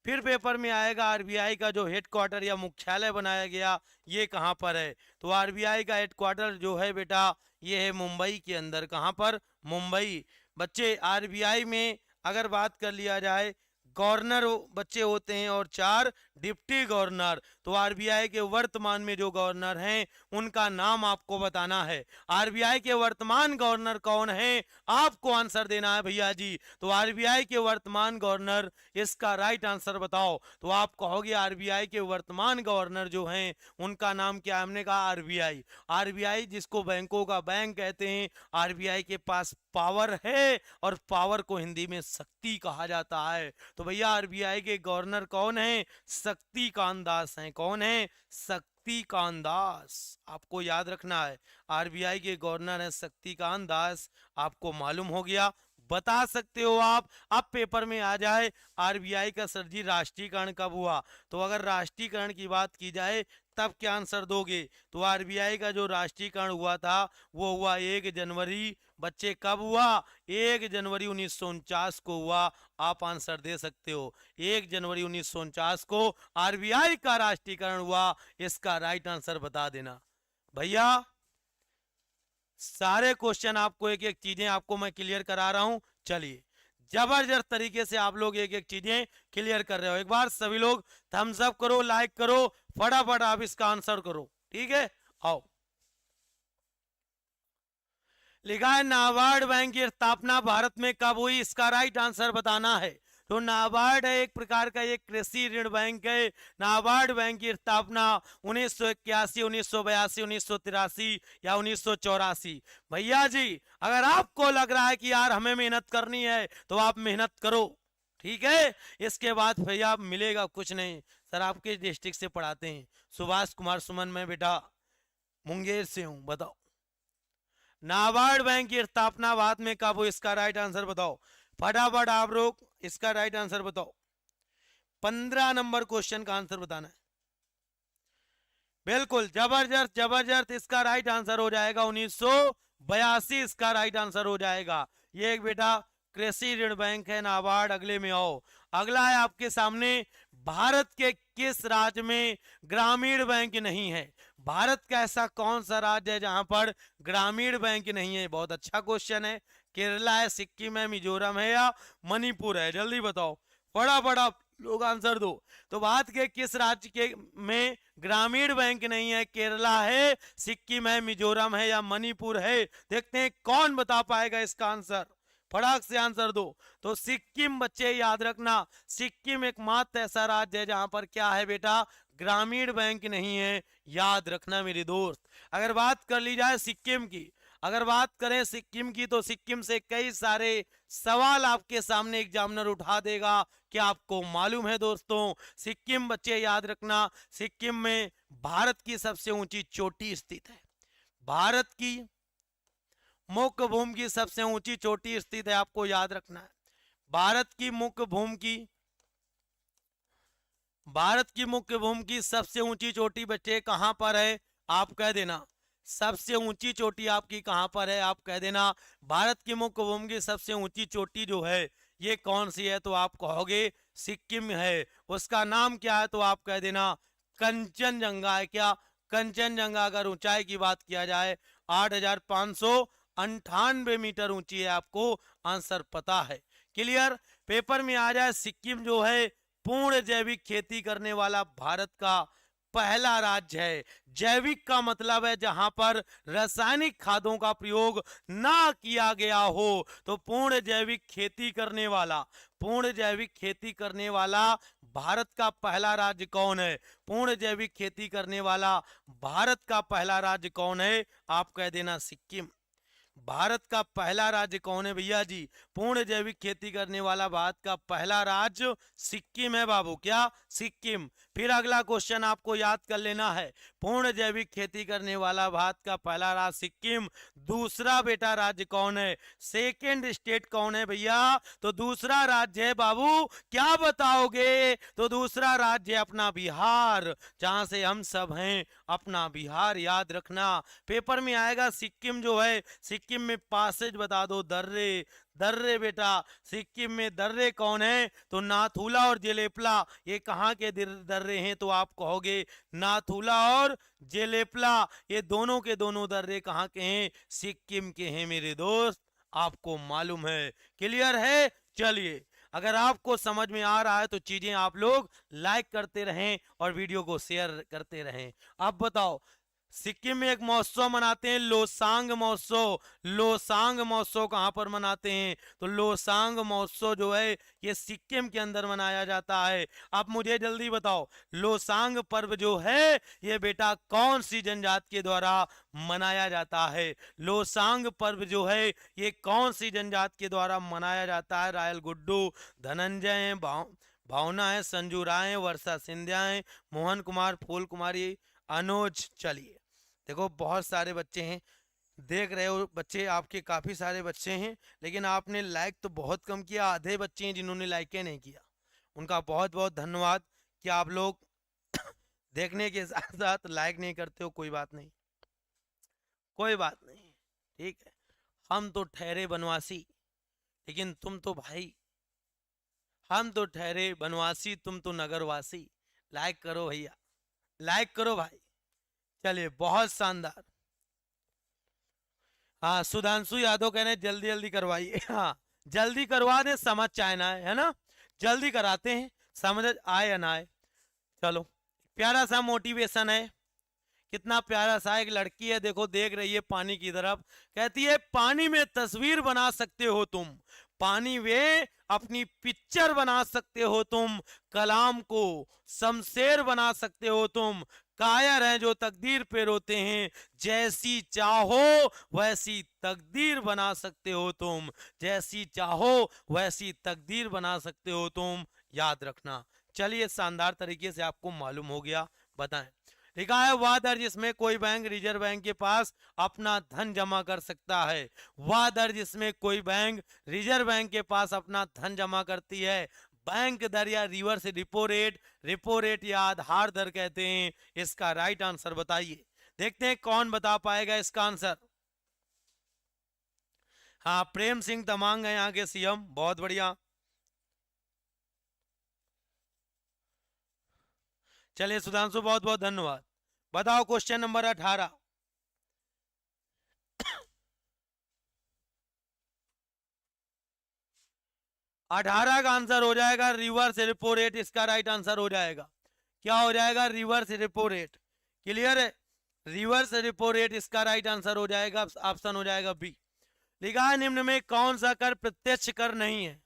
Speaker 1: फिर पेपर में आएगा आरबीआई का जो हेडक्वार्टर या मुख्यालय बनाया गया ये कहां पर है। तो आरबीआई का हेडक्वार्टर जो है बेटा ये है मुंबई के अंदर। कहां पर, मुंबई। बच्चे आरबीआई में अगर बात कर लिया जाए गवर्नर बच्चे होते हैं और 4 डिप्टी गवर्नर। तो आरबीआई के वर्तमान में जो गवर्नर हैं उनका नाम आपको बताना है। आरबीआई के वर्तमान गवर्नर कौन है, आपको आंसर देना है भैया जी। तो आरबीआई के वर्तमान गवर्नर, इसका राइट आंसर बताओ। तो आप कहोगे आरबीआई के वर्तमान गवर्नर जो हैं उनका नाम क्या है, हमने कहा आरबीआई। आरबीआई जिसको बैंकों का बैंक कहते हैं, आरबीआई के पास पावर है और पावर को हिंदी में शक्ति कहा जाता है। तो भैया आरबीआई के गवर्नर कौन है, शक्तिकांत दास हैं। कौन है, शक्तिकांत दास। आपको याद रखना है आरबीआई के गवर्नर है शक्तिकांत दास। आपको मालूम हो गया, बता सकते हो आप। अब पेपर में आ जाए आरबीआई का सर जी राष्ट्रीयकरण कब हुआ। तो अगर राष्ट्रीयकरण की बात की जाए तब क्या आंसर दोगे। तो आरबीआई का जो राष्ट्रीयकरण हुआ था वो हुआ 1 जनवरी। बच्चे कब हुआ, 1 जनवरी 1949 को हुआ। आप आंसर दे सकते हो 1 जनवरी 1949 को आरबीआई का राष्ट्रीयकरण हुआ। इसका राइट आंसर बता देना भैया। सारे क्वेश्चन आपको एक एक चीजें आपको मैं क्लियर करा रहा हूं। चलिए जबरदस्त तरीके से आप लोग एक एक चीजें क्लियर कर रहे हो। एक बार सभी लोग थम्स अप करो, लाइक करो, फटाफट आप इसका आंसर करो, ठीक है। आओ लिखा है नाबार्ड बैंक की स्थापना भारत में कब हुई, इसका राइट आंसर बताना है। तो नाबार्ड है एक प्रकार का एक कृषि ऋण बैंक है। नाबार्ड बैंक की स्थापना 1981, 1982, 1983 या 1984। भैया जी अगर आपको लग रहा है कि यार हमें मेहनत करनी है तो आप मेहनत करो, ठीक है। इसके बाद भैया मिलेगा कुछ नहीं। सर आपके डिस्ट्रिक्ट से पढ़ाते हैं, सुभाष कुमार सुमन, मैं बेटा मुंगेर से हूं। बताओ नाबार्ड बैंक की स्थापना भारत में कब हुई, इसका राइट आंसर बताओ फटाफट आप लोग, इसका राइट आंसर बताओ। 15 नंबर क्वेश्चन का आंसर बताना है। बिल्कुल जबरदस्त जबरदस्त, इसका राइट आंसर हो जाएगा 1982। इसका राइट आंसर हो जाएगा। ये एक बेटा कृषि ऋण बैंक है नाबार्ड। अगले में आओ, अगला है आपके सामने भारत के किस राज्य में ग्रामीण बैंक नहीं है। भारत का ऐसा कौन सा राज्य है जहां पर ग्रामीण बैंक नहीं है। बहुत अच्छा क्वेश्चन है। केरला है, सिक्किम है, मिजोरम है या मणिपुर है, जल्दी बताओ फटाफट लोग आंसर दो। तो भारत के किस राज्य के में ग्रामीण बैंक नहीं है, केरला है, सिक्किम है, मिजोरम है या मणिपुर है। देखते हैं कौन बता पाएगा इसका आंसर, फटाक से आंसर दो। तो सिक्किम बच्चे याद रखना, सिक्किम एकमात्र ऐसा राज्य है जहां पर क्या है बेटा, ग्रामीण बैंक नहीं है। याद रखना मेरे दोस्त। अगर बात कर ली जाए सिक्किम की, अगर बात करें सिक्किम की, तो सिक्किम से कई सारे सवाल आपके सामने एग्जामिनर उठा देगा। क्या आपको मालूम है दोस्तों, सिक्किम बच्चे याद रखना, सिक्किम में भारत की सबसे ऊंची चोटी स्थित है। भारत की मुख्य भूमि की सबसे ऊंची चोटी स्थित है, आपको याद रखना है। भारत की मुख्य भूमि की, भारत की मुख्य भूमि की सबसे ऊंची चोटी बच्चे कहां पर है, आप कह देना। सबसे ऊंची चोटी आपकी कहां पर है, आप कह देना। भारत की मुख्य भूमि की सबसे ऊंची चोटी जो है ये कौन सी है, तो आप कहोगे सिक्किम है। उसका नाम क्या है, तो आप कह देना कंचनजंगा है। क्या, कंचनजंगा अगर ऊंचाई की बात किया जाए 8,598 मीटर ऊंची है, आपको आंसर पता है। क्लियर। पेपर में आ जाए सिक्किम जो है पूर्ण जैविक खेती करने वाला भारत का पहला राज्य है। जैविक का मतलब है जहां पर रासायनिक खादों का प्रयोग ना किया गया हो। तो पूर्ण जैविक खेती करने वाला, पूर्ण जैविक खेती करने वाला भारत का पहला राज्य कौन है? पूर्ण जैविक खेती करने वाला भारत का पहला राज्य कौन है? आप कह देना सिक्किम। भारत का पहला राज्य कौन है भैया जी? पूर्ण जैविक खेती करने वाला भारत का पहला राज्य सिक्किम है बाबू। क्या? सिक्किम। फिर अगला क्वेश्चन आपको याद कर लेना है। पूर्ण जैविक खेती करने वाला भारत का पहला राज्य सिक्किम। दूसरा बेटा राज्य कौन है? सेकेंड स्टेट कौन है भैया? तो दूसरा राज्य है बाबू, क्या बताओगे? तो दूसरा राज्य है अपना बिहार, जहां से हम सब हैं, अपना बिहार। याद रखना, पेपर में आएगा सिक्किम जो है, सिक्किम में पासेज बता दो। दर्रे, दर्रे बेटा, सिक्किम में दर्रे कौन है? तो नाथुला और जेलेपला। ये कहाँ के दर्रे हैं? तो आप कहोगे नाथुला और जेलेपला। ये दोनों के दोनों दर्रे कहाँ के हैं? सिक्किम के हैं मेरे दोस्त, आपको मालूम है। क्लियर है? चलिए, अगर आपको समझ में आ रहा है तो चीजें आप लोग लाइक करते रहें और वीडियो को शेयर करते रहें। अब बताओ, सिक्किम में एक महोत्सव मनाते हैं, लोसांग महोत्सव। लोसांग महोत्सव कहां पर मनाते हैं? तो लोसांग महोत्सव जो है ये सिक्किम के अंदर मनाया जाता है। आप मुझे जल्दी बताओ, लोसांग पर्व जो है ये बेटा कौन सी जनजाति के द्वारा मनाया जाता है? लोसांग पर्व जो है ये कौन सी जनजाति के द्वारा मनाया जाता है? रायल गुड्डू, धनंजय, भावना है, संजू राय, वर्षा सिंधिया है, मोहन कुमार, फूल कुमारी, अनुज। चलिए, देखो बहुत सारे बच्चे हैं, देख रहे हो बच्चे, आपके काफी सारे बच्चे हैं, लेकिन आपने लाइक तो बहुत कम किया। आधे बच्चे हैं जिन्होंने लाइक नहीं किया, उनका बहुत बहुत धन्यवाद कि आप लोग देखने के साथ साथ लाइक नहीं करते हो। कोई बात नहीं, कोई बात नहीं, ठीक है। हम तो ठहरे बनवासी, लेकिन तुम तो भाई, हम तो ठहरे बनवासी, तुम तो नगरवासी। लाइक करो भैया, लाइक करो भाई। चलिए, बहुत शानदार। हाँ, सुधांशु यादव कह रहे हैं जल्दी जल्दी करवाइए। हाँ, जल्दी करवा दे, समझ चाइना है ना, जल्दी कराते हैं, समझ आए या ना आए। चलो, प्यारा सा मोटिवेशन है, कितना प्यारा सा। एक लड़की है, देखो देख रही है पानी की तरफ, कहती है पानी में तस्वीर बना सकते हो तुम, पानी में अपनी पिक्चर बना सकते हो तुम, कलाम को शमशेर बना सकते हो तुम, कायर हैं जो तकदीर पे रोते हैं, जैसी चाहो वैसी तकदीर बना सकते हो तुम, जैसी चाहो वैसी तकदीर बना सकते हो तुम। याद रखना। चलिए, शानदार तरीके से आपको मालूम हो गया। बताएं, लिखा है वह दर जिसमें कोई बैंक रिजर्व बैंक के पास अपना धन जमा कर सकता है। वह दर जिसमें कोई बैंक रिजर्व बैंक के पास अपना धन जमा करती है। बैंक दर या reverse repo rate, repo rate या आधार दर कहते हैं। इसका राइट आंसर बताइए, देखते हैं कौन बता पाएगा इसका आंसर। हाँ, प्रेम सिंह तमांग है यहाँ के सीएम, बहुत बढ़िया। चलिए सुधांशु, बहुत बहुत धन्यवाद। बताओ क्वेश्चन नंबर 18। अठारह का आंसर हो जाएगा रिवर्स रेपो रेट, इसका राइट आंसर हो जाएगा। क्या हो जाएगा? Reverse repo rate. क्लियर है? रिवर्स रेपो रेट इसका राइट आंसर हो जाएगा, ऑप्शन हो जाएगा बी। लिखा है निम्न में कौन सा कर प्रत्यक्ष कर नहीं है?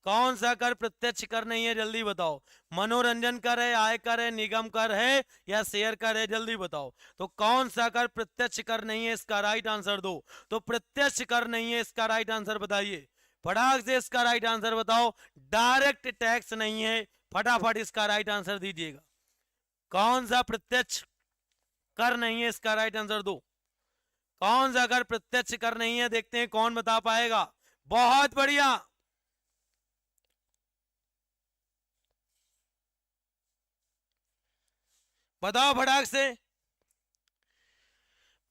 Speaker 1: कौन सा कर प्रत्यक्ष कर नहीं है? जल्दी बताओ। मनोरंजन कर है, आय कर है, निगम कर है या शेयर कर है? जल्दी बताओ। तो कौन सा कर प्रत्यक्ष कर नहीं है? इसका राइट आंसर दो। तो प्रत्यक्ष कर नहीं है, इसका राइट आंसर बताइए फटाक से। इसका राइट आंसर बताओ। डायरेक्ट टैक्स नहीं है, फटाफट इसका राइट आंसर दीजिएगा। कौन सा प्रत्यक्ष कर नहीं है? इसका राइट आंसर दो। कौन सा कर प्रत्यक्ष कर नहीं है? देखते हैं कौन बता पाएगा। बहुत बढ़िया, बताओ फटाक से।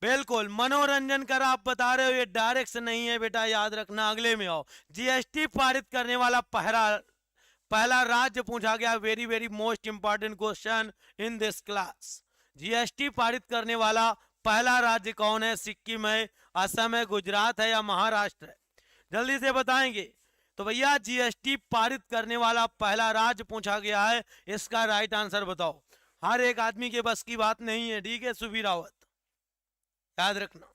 Speaker 1: बिल्कुल, मनोरंजन कर आप बता रहे हो, ये डायरेक्ट नहीं है बेटा, याद रखना। अगले में आओ। जीएसटी पारित करने वाला पहला राज्य पूछा गया। Very very most important question in this class. GST पारित करने वाला पहला राज्य कौन है? सिक्किम है, असम है, गुजरात है या महाराष्ट्र है? जल्दी से बताएंगे। तो भैया जीएसटी पारित करने वाला पहला राज्य पूछा गया है, इसका राइट आंसर बताओ। हर एक आदमी के बस की बात नहीं है, ठीक है सुबीर रावत, याद रखना।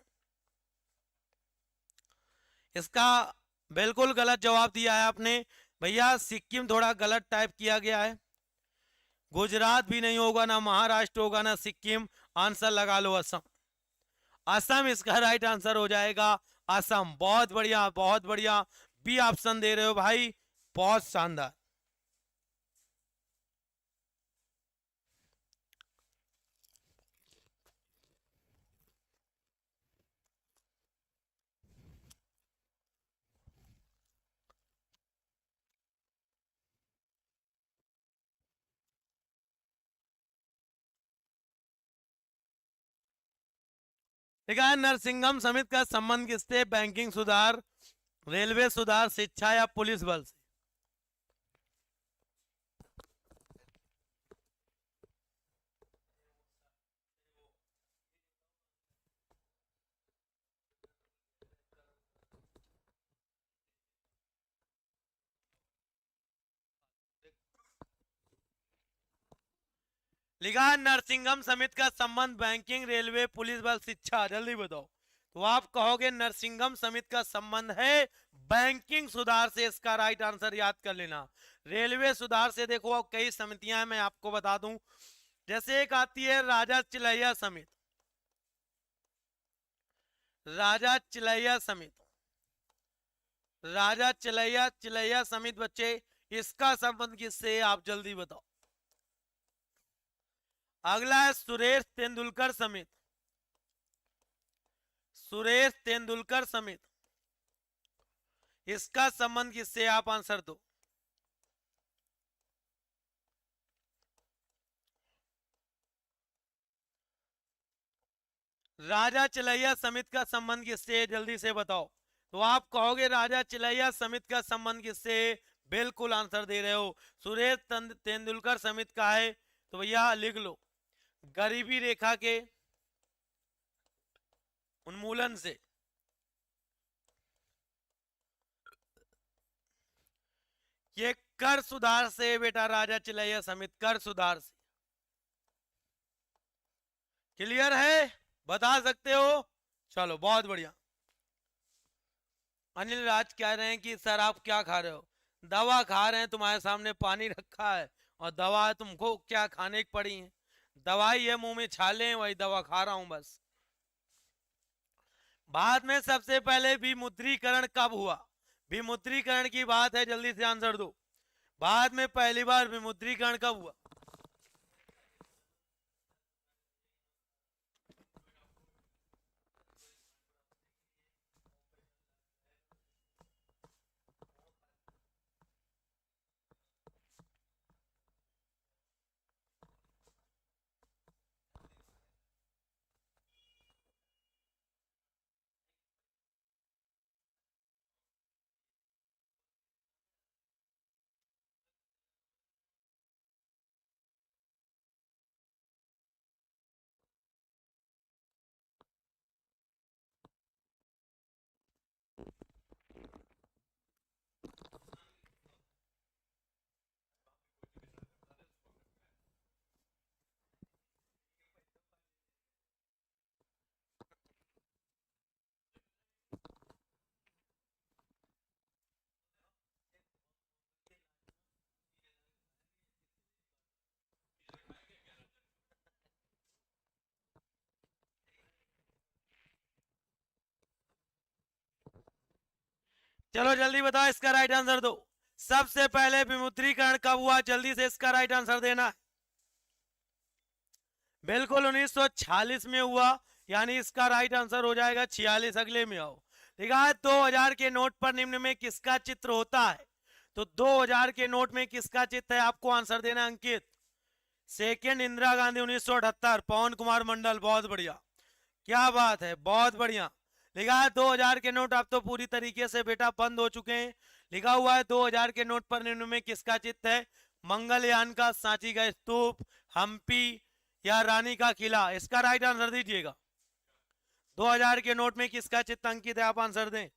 Speaker 1: इसका बिल्कुल गलत जवाब दिया है आपने भैया, सिक्किम थोड़ा गलत टाइप किया गया है। गुजरात भी नहीं होगा, ना महाराष्ट्र होगा, ना सिक्किम। आंसर लगा लो असम। असम इसका राइट आंसर हो जाएगा, असम। बहुत बढ़िया, बहुत बढ़िया। बी ऑप्शन दे रहे हो भाई, बहुत शानदार। देखा है, नरसिंघम समिति का संबंध किससे? बैंकिंग सुधार, रेलवे सुधार, शिक्षा या पुलिस बल से? लिखा है नरसिंघम समिति का संबंध बैंकिंग, रेलवे, पुलिस बल, शिक्षा। जल्दी बताओ। तो आप कहोगे नरसिंघम समिति का संबंध है बैंकिंग सुधार से, इसका राइट आंसर याद कर लेना। रेलवे सुधार से देखो कई समितियां हैं, मैं आपको बता दूं। जैसे एक आती है राजा चिलैया समिति, राजा चिलैया समिति, राजा चिलैया चिलैया समिति बच्चे, इसका संबंध किससे? आप जल्दी बताओ। अगला है सुरेश तेंदुलकर समिति, सुरेश तेंदुलकर समिति, इसका संबंध किससे? आप आंसर दो। राजा चिलैया समिति का संबंध किससे? जल्दी से बताओ। तो आप कहोगे राजा चिलैया समिति का संबंध किससे? बिल्कुल आंसर दे रहे हो, सुरेश तेंदुलकर समिति का है। तो भैया लिख लो, गरीबी रेखा के उन्मूलन से, ये कर सुधार से बेटा, राजा चिलैया समिति कर सुधार से। क्लियर है? बता सकते हो? चलो बहुत बढ़िया। अनिल राज कह रहे हैं कि सर आप क्या खा रहे हो? दवा खा रहे हैं, तुम्हारे सामने पानी रखा है और दवा तुमको क्या खाने की पड़ी है? दवाई है, मुंह में छाले हैं, वही दवा खा रहा हूं बस। बाद में सबसे पहले विमुद्रीकरण कब हुआ? विमुद्रीकरण की बात है, जल्दी से आंसर दो। बाद में पहली बार विमुद्रीकरण कब हुआ? चलो जल्दी बताओ, इसका राइट आंसर दो। सबसे पहले विमुद्रीकरण कब हुआ? जल्दी से इसका राइट आंसर देना। बिल्कुल 1946 में हुआ, यानी इसका राइट आंसर हो जाएगा 46। अगले में आओ। लिखा है 2000 के नोट पर निम्न में किसका चित्र होता है? तो 2000 के नोट में किसका चित्र है? आपको आंसर देना अंकित। सेकेंड इंदिरा गांधी 1978, पवन कुमार मंडल, बहुत बढ़िया, क्या बात है, बहुत बढ़िया। लिखा है 2000 के नोट अब तो पूरी तरीके से बेटा बंद हो चुके हैं। लिखा हुआ है 2000 के नोट पर निम्न में किसका चित्र है? मंगलयान का, सांची का स्तूप, हम्पी या रानी का किला? इसका राइट आंसर दीजिएगा। 2000 के नोट में किसका चित्र अंकित है? आप आंसर दें।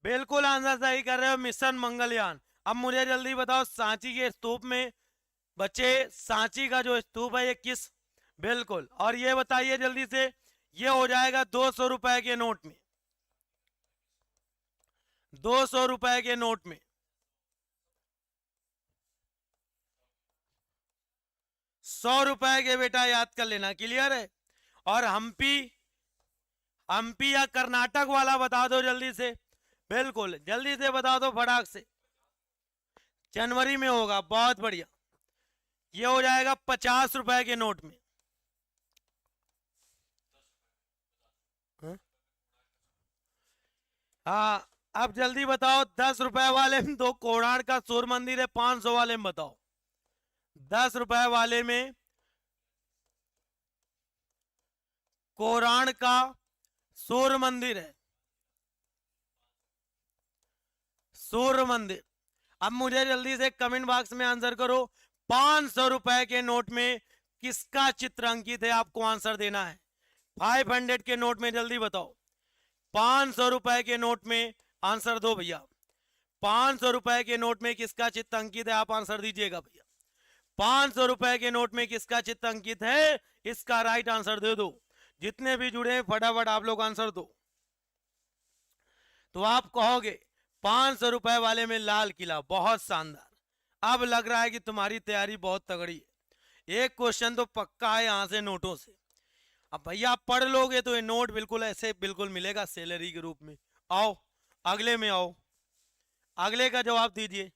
Speaker 1: बिल्कुल आंसर सही कर रहे हो, मिशन मंगलयान। अब मुझे जल्दी बताओ, सांची के स्तूप में बच्चे, सांची का जो स्तूप है ये किस, बिल्कुल, और ये बताइए जल्दी से, ये हो जाएगा 200 रुपए के नोट में, 200 रुपए के नोट में। 100 रुपए के बेटा याद कर लेना, क्लियर है। और हम्पी, हम्पी या कर्नाटक वाला बता दो जल्दी से, बिल्कुल जल्दी से बता दो फटाक से। जनवरी में होगा, बहुत बढ़िया। ये हो जाएगा 50 रुपए के नोट में। हाँ, अब जल्दी बताओ, 10 रुपए वाले में तो कोणार्क का सूर्य मंदिर है, 500 वाले में बताओ। 10 रुपए वाले में कोणार्क का सूर्य मंदिर है, सूर्य मंदिर। अब मुझे जल्दी से कमेंट बॉक्स में आंसर करो, 500 रुपए के नोट में किसका चित्र अंकित है? आपको आंसर देना है। 500 के नोट में जल्दी बताओ, 500 रुपए के नोट में आंसर दो भैया। 500 रुपए के नोट में किसका चित्र अंकित है? आप आंसर दीजिएगा भैया। 500 रुपए के नोट में किसका चित्र अंकित है? इसका राइट आंसर दे दो। जितने भी जुड़े हैं फटाफट आप लोग आंसर दो। तो आप कहोगे 500 रुपए वाले में लाल किला, बहुत शानदार। अब लग रहा है कि तुम्हारी तैयारी बहुत तगड़ी है। एक क्वेश्चन तो पक्का है यहां से नोटों से। अब भैया आप पढ़ लोगे तो ये नोट बिल्कुल ऐसे बिल्कुल मिलेगा सैलरी के रूप में। आओ अगले में आओ, अगले का जवाब दीजिए।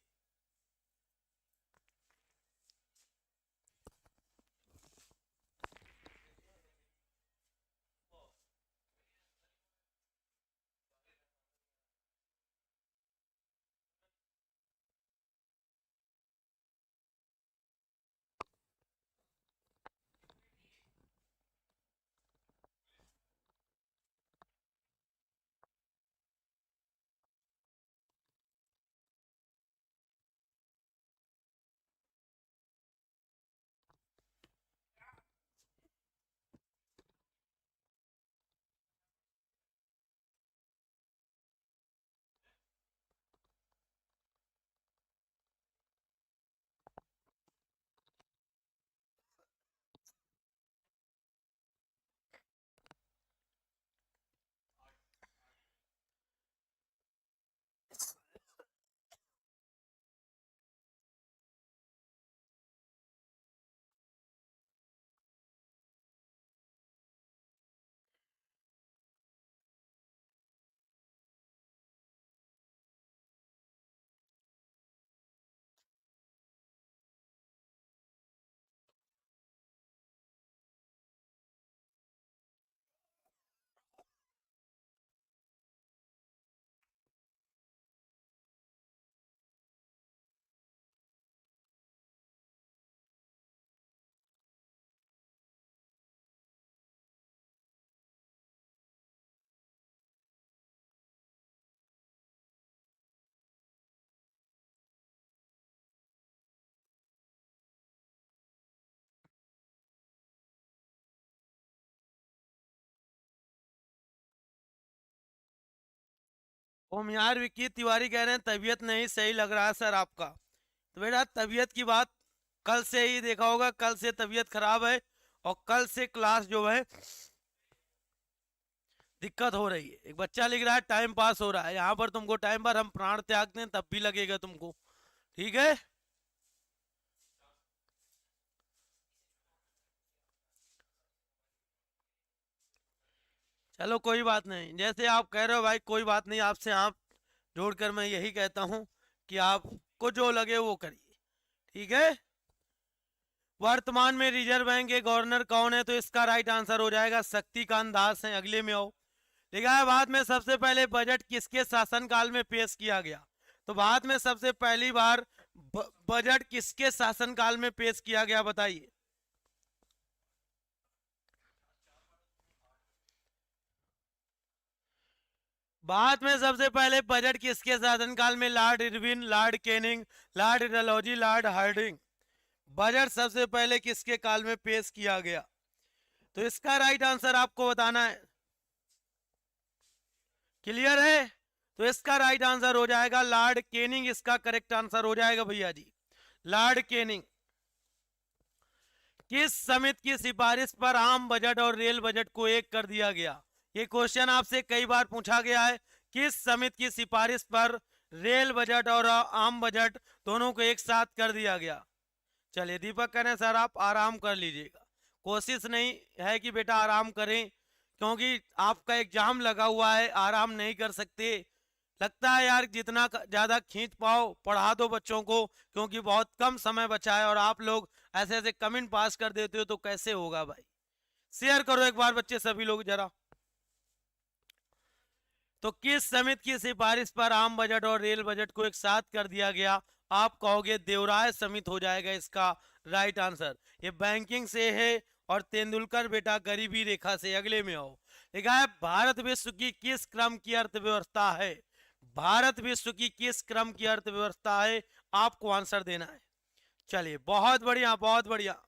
Speaker 1: ओम यार, विक्की तिवारी कह रहे हैं तबीयत नहीं सही लग रहा है सर आपका। तो बेटा तबीयत की बात कल से ही देखा होगा, कल से तबीयत खराब है और कल से क्लास जो है दिक्कत हो रही है। एक बच्चा लिख रहा है टाइम पास हो रहा है, यहाँ पर तुमको टाइम पर हम प्राण त्यागते हैं तब भी लगेगा तुमको, ठीक है। चलो कोई बात नहीं, जैसे आप कह रहे हो भाई कोई बात नहीं, आपसे आप जोड़कर मैं यही कहता हूं कि आपको जो लगे वो करिए, ठीक है। वर्तमान में रिजर्व बैंक के गवर्नर कौन है? तो इसका राइट आंसर हो जाएगा शक्तिकांत दास है। अगले में आओ, लिखा है भारत में सबसे पहले बजट किसके शासनकाल में पेश किया गया? तो भारत में सबसे पहली बार बजट किसके शासनकाल में पेश किया गया बताइए। भारत में सबसे पहले बजट किसके शासनकाल में? Lord Irwin, Lord Canning, Lord Dalhousie, Lord Hardinge. Budget सबसे पहले किसके काल में पेश किया गया? तो इसका राइट आंसर आपको बताना है। क्लियर है? तो इसका राइट आंसर हो जाएगा लॉर्ड कैनिंग, इसका करेक्ट आंसर हो जाएगा भैया जी, लॉर्ड कैनिंग। किस समिति की सिफारिश पर आम बजट और रेल बजट को एक कर दिया गया? ये क्वेश्चन आपसे कई बार पूछा गया है। किस समिति की सिफारिश पर रेल बजट और आम बजट दोनों को एक साथ कर दिया गया? चलिए दीपक करें सर आप आराम कर लीजिएगा, कोशिश नहीं है कि बेटा आराम करें, क्योंकि आपका एग्जाम लगा हुआ है, आराम नहीं कर सकते। लगता है यार जितना ज्यादा खींच पाओ पढ़ा दो बच्चों को, क्योंकि बहुत कम समय बचा है और आप लोग ऐसे ऐसे कमेंट पास कर देते हो तो कैसे होगा भाई। शेयर करो एक बार बच्चे सभी लोग जरा। तो किस समिति की सिफारिश पर आम बजट और रेल बजट को एक साथ कर दिया गया? आप कहोगे देवराय समिति हो जाएगा इसका राइट आंसर। ये बैंकिंग से है और तेंदुलकर बेटा गरीबी रेखा से। अगले में आओ, लिखा है भारत विश्व की किस क्रम की अर्थव्यवस्था है? भारत विश्व की किस क्रम की अर्थव्यवस्था है? आपको आंसर देना है। चलिए बहुत बढ़िया बहुत बढ़िया।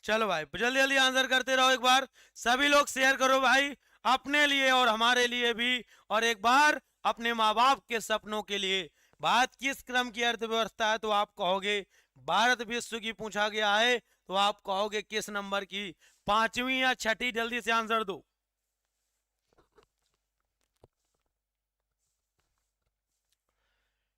Speaker 1: चलो भाई जल्दी जल्दी आंसर करते रहो, एक बार सभी लोग शेयर करो भाई, अपने लिए और हमारे लिए भी, और एक बार अपने माँ बाप के सपनों के लिए। भारत किस क्रम की अर्थव्यवस्था है? तो आप कहोगे भारत विश्व की पूछा गया है, तो आप कहोगे किस नंबर की? पांचवी या छठी? जल्दी से आंसर दो।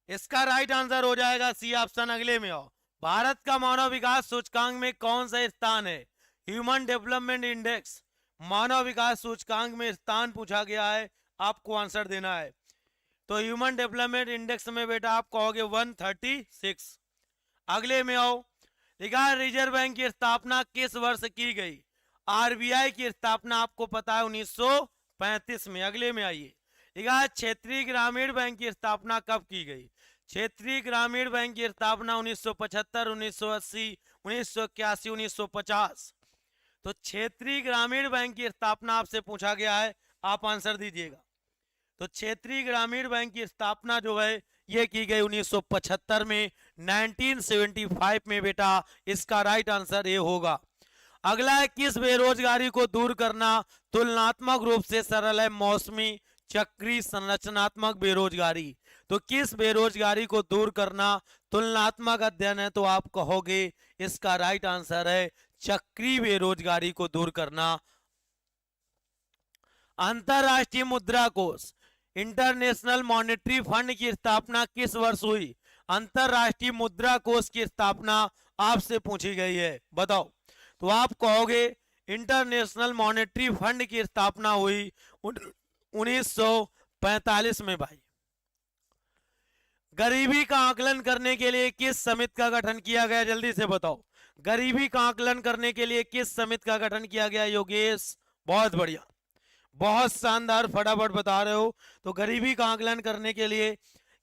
Speaker 1: इसका राइट आंसर हो जाएगा सी ऑप्शन। अगले में आओ, भारत का मानव विकास सूचकांक में कौन सा स्थान है? ह्यूमन डेवलपमेंट इंडेक्स, मानव विकास सूचकांक में स्थान पूछा गया है, आपको आंसर देना है। तो ह्यूमन डेवलपमेंट इंडेक्स में बेटा आप कहोगे 136। अगले में आओ, लिखा है रिजर्व बैंक की स्थापना किस वर्ष की गई? आरबीआई की स्थापना आपको पता है 1935 में। अगले में आइए, लिखा है क्षेत्रीय ग्रामीण बैंक की स्थापना कब की गई? क्षेत्रीय ग्रामीण बैंक की स्थापना 1975, 1980, 1981, 1950। तो क्षेत्रीय ग्रामीण बैंक की स्थापना आपसे पूछा गया है, आप आंसर दीजिएगा। तो क्षेत्रीय ग्रामीण बैंक की स्थापना जो है ये की गई 1975 में, 1975 में बेटा। इसका राइट आंसर ये होगा। अगला है किस बेरोजगारी को दूर करना तुलनात्मक रूप से सरल है? मौसमी, चक्री, संरचनात्मक बेरोजगारी। तो किस बेरोजगारी को दूर करना तुलनात्मक अध्ययन है? तो आप कहोगे इसका राइट आंसर है चक्री बेरोजगारी को दूर करना। अंतरराष्ट्रीय मुद्रा कोष, इंटरनेशनल मॉनेटरी फंड की स्थापना किस वर्ष हुई? अंतरराष्ट्रीय मुद्रा कोष की स्थापना आपसे पूछी गई है, बताओ। तो आप कहोगे इंटरनेशनल मॉनेटरी फंड की स्थापना हुई 1945 में भाई। गरीबी का आकलन करने के लिए किस समिति का गठन किया गया? जल्दी से बताओ, गरीबी का आकलन करने के लिए किस समिति का गठन किया गया? योगेश बहुत बढ़िया, बहुत शानदार, फटाफट बता रहे हो। तो गरीबी का आकलन करने के लिए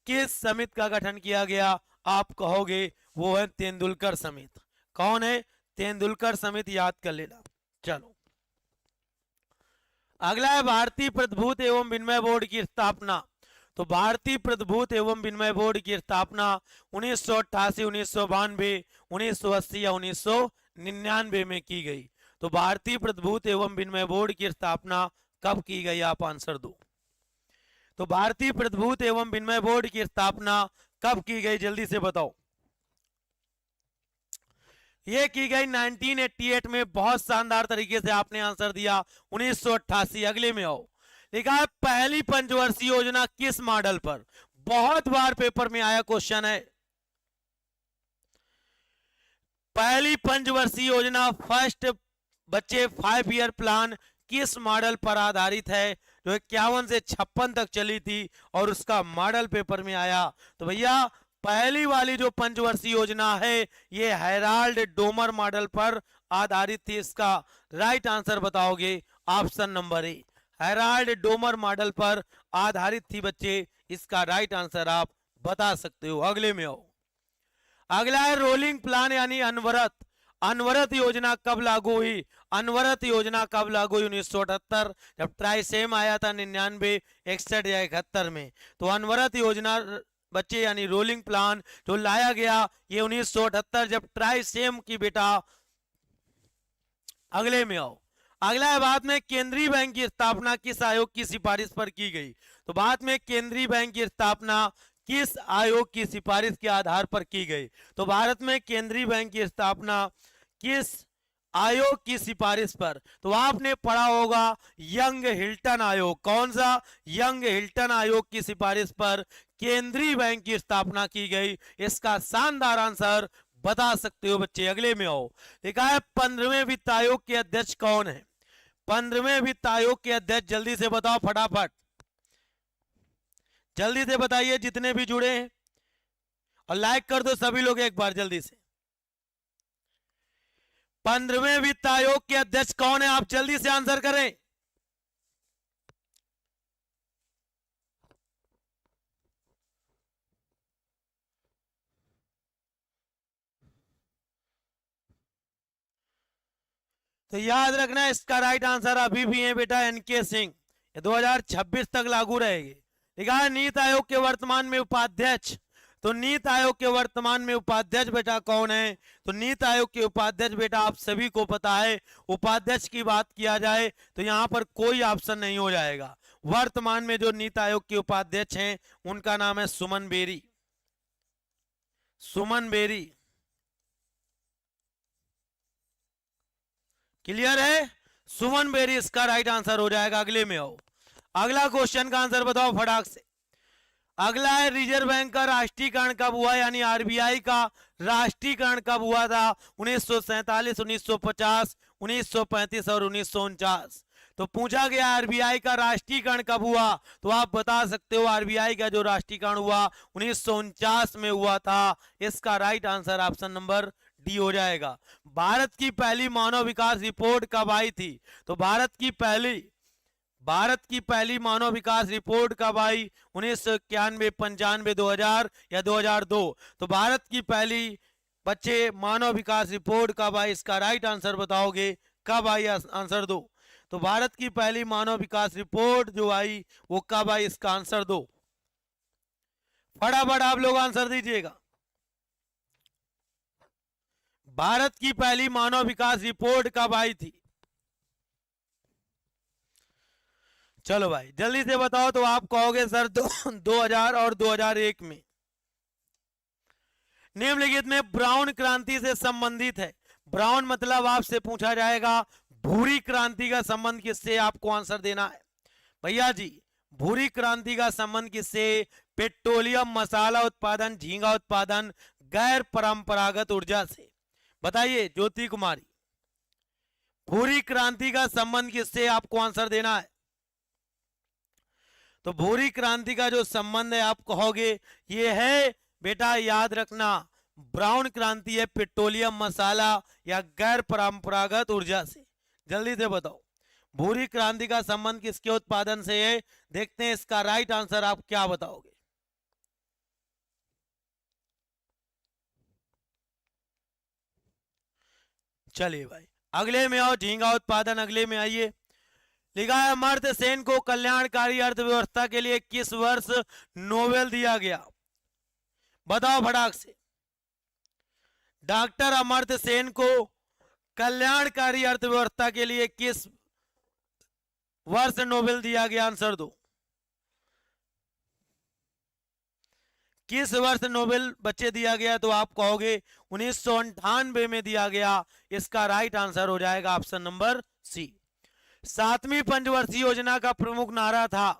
Speaker 1: किस समिति का गठन किया गया? आप कहोगे वो है तेंदुलकर समिति। कौन है? तेंदुलकर समिति, याद कर लेना। चलो अगला है भारतीय प्रतिभूत एवं विनिमय बोर्ड की स्थापना। तो भारतीय प्रतिभूत एवं विनिमय बोर्ड की स्थापना 1988, 1992, 1980 या 1999 में की गई। तो भारतीय प्रतिभूत एवं विनिमय बोर्ड की स्थापना कब की गई? आप आंसर दो। तो भारतीय प्रतिभूत एवं विनिमय बोर्ड की स्थापना कब की गई? जल्दी से बताओ। ये की गई 1988 में। बहुत शानदार तरीके से आपने आंसर दिया, 1988। अगले में आओ, लिखा है पहली पंचवर्षीय योजना किस मॉडल पर? बहुत बार पेपर में आया क्वेश्चन है। पहली पंचवर्षीय योजना फर्स्ट बच्चे 5 ईयर प्लान किस मॉडल पर आधारित है? जो 51 से 56 तक चली थी और उसका मॉडल पेपर में आया। तो भैया पहली वाली जो पंचवर्षीय योजना है ये हेराल्ड डोमर मॉडल पर आधारित थी। इसका राइट आंसर बताओगे option number A, Herald Domar model पर आधारित थी बच्चे। इसका राइट आंसर आप बता सकते हो। अगले में आओ, अगला है रोलिंग प्लान यानी अनवरत। अनवरत योजना कब लागू हुई? अनवरत योजना कब लागू हुई? 1978, जब ट्राइसेम आया था 99, 61 या 71 में। तो अनवरत योजना बच्चे यानी रोलिंग प्लान जो लाया गया ये 1978, जब ट्राइसेम की बेटा। अगले में आओ। अगला है, बाद में केंद्रीय बैंक की स्थापना किस आयोग की सिफारिश पर की गई? तो बाद में केंद्रीय बैंक की स्थापना किस आयोग की सिफारिश के आधार पर की गई? तो भारत में केंद्रीय बैंक की स्थापना किस आयोग की सिफारिश पर? तो आपने पढ़ा होगा यंग हिल्टन आयोग। कौन सा? यंग हिल्टन आयोग की सिफारिश पर केंद्रीय बैंक की स्थापना की गई। इसका शानदार आंसर बता सकते हो बच्चे। अगले में आओ। लिखा है 15वें वित्त आयोग के अध्यक्ष कौन है? 15वें वित्त आयोग के अध्यक्ष जल्दी से बताओ, फटाफट जल्दी से बताइए जितने भी जुड़े हैं, और लाइक कर दो सभी लोग एक बार जल्दी से। 15वें वित्त आयोग के अध्यक्ष कौन है? आप जल्दी से आंसर करें। तो याद रखना इसका राइट आंसर अभी भी है बेटा एनके सिंह। ये 2026 तक लागू रहेगी। लिखा है नीति आयोग के वर्तमान में उपाध्यक्ष। तो नीति आयोग के वर्तमान में उपाध्यक्ष बेटा कौन है? तो नीति आयोग के उपाध्यक्ष बेटा आप सभी को पता है। उपाध्यक्ष की बात किया जाए तो यहां पर कोई ऑप्शन नहीं हो जाएगा। वर्तमान में जो नीति आयोग के उपाध्यक्ष हैं उनका नाम है सुमन बेरी। सुमन बेरी, क्लियर है? सुमन बेरी इसका राइट आंसर हो जाएगा। अगले में आओ। अगला क्वेश्चन का आंसर बताओ फटाक से। अगला है रिजर्व बैंक का राष्ट्रीयकरण कब हुआ? यानी आरबीआई का राष्ट्रीयकरण कब हुआ था? 1947, 1950, 1935 और 1949। तो पूछा गया आरबीआई का राष्ट्रीयकरण कब हुआ? तो आप बता सकते हो आरबीआई का जो राष्ट्रीयकरण हुआ 1949 में हुआ था। इसका right answer option number D हो जाएगा। भारत की पहली मानव विकास रिपोर्ट कब आई थी? तो भारत की पहली मानव विकास रिपोर्ट कब आई? 1991, 95, 2000 या 2002? तो भारत की पहली बच्चे मानव विकास रिपोर्ट कब आई? इसका राइट आंसर बताओगे। कब आई? आंसर दो। तो भारत की पहली मानव विकास रिपोर्ट जो आई वो कब आई? इसका आंसर दो। फटाफट आप लोग आंसर दीजिएगा। भारत की पहली मानव विकास रिपोर्ट कब आई थी? चलो भाई जल्दी से बताओ। तो आप कहोगे सर 2000 और 2001 में। निम्नलिखित में ब्राउन क्रांति से संबंधित है। ब्राउन मतलब आपसे पूछा जाएगा भूरी क्रांति का संबंध किससे? आपको आंसर देना है भैया जी। भूरी क्रांति का संबंध किससे? पेट्रोलियम, मसाला उत्पादन, झींगा उत्पादन, गैर परंपरागत ऊर्जा से। बताइए ज्योति कुमारी, भूरी क्रांति का संबंध किससे? आपको आंसर देना है। तो भूरी क्रांति का जो संबंध है आप कहोगे ये है बेटा, याद रखना, ब्राउन क्रांति है पेट्रोलियम, मसाला या गैर परंपरागत ऊर्जा से। जल्दी से बताओ भूरी क्रांति का संबंध किसके उत्पादन से है? देखते हैं इसका राइट आंसर आप क्या बताओगे। चलिए भाई अगले में आओ। झींगा उत्पादन, अगले में आइए। लिखा है अमर्त्य सेन को कल्याणकारी अर्थव्यवस्था के लिए किस वर्ष नोबेल दिया गया? बताओ फटाक से। डॉक्टर अमर्त्य सेन को कल्याणकारी अर्थव्यवस्था के लिए किस वर्ष नोबेल दिया गया? आंसर दो। किस वर्ष नोबेल बच्चे दिया गया? तो आप कहोगे 1998 में दिया गया। इसका राइट आंसर हो जाएगा ऑप्शन नंबर सी। 7वीं पंचवर्षीय योजना का प्रमुख नारा था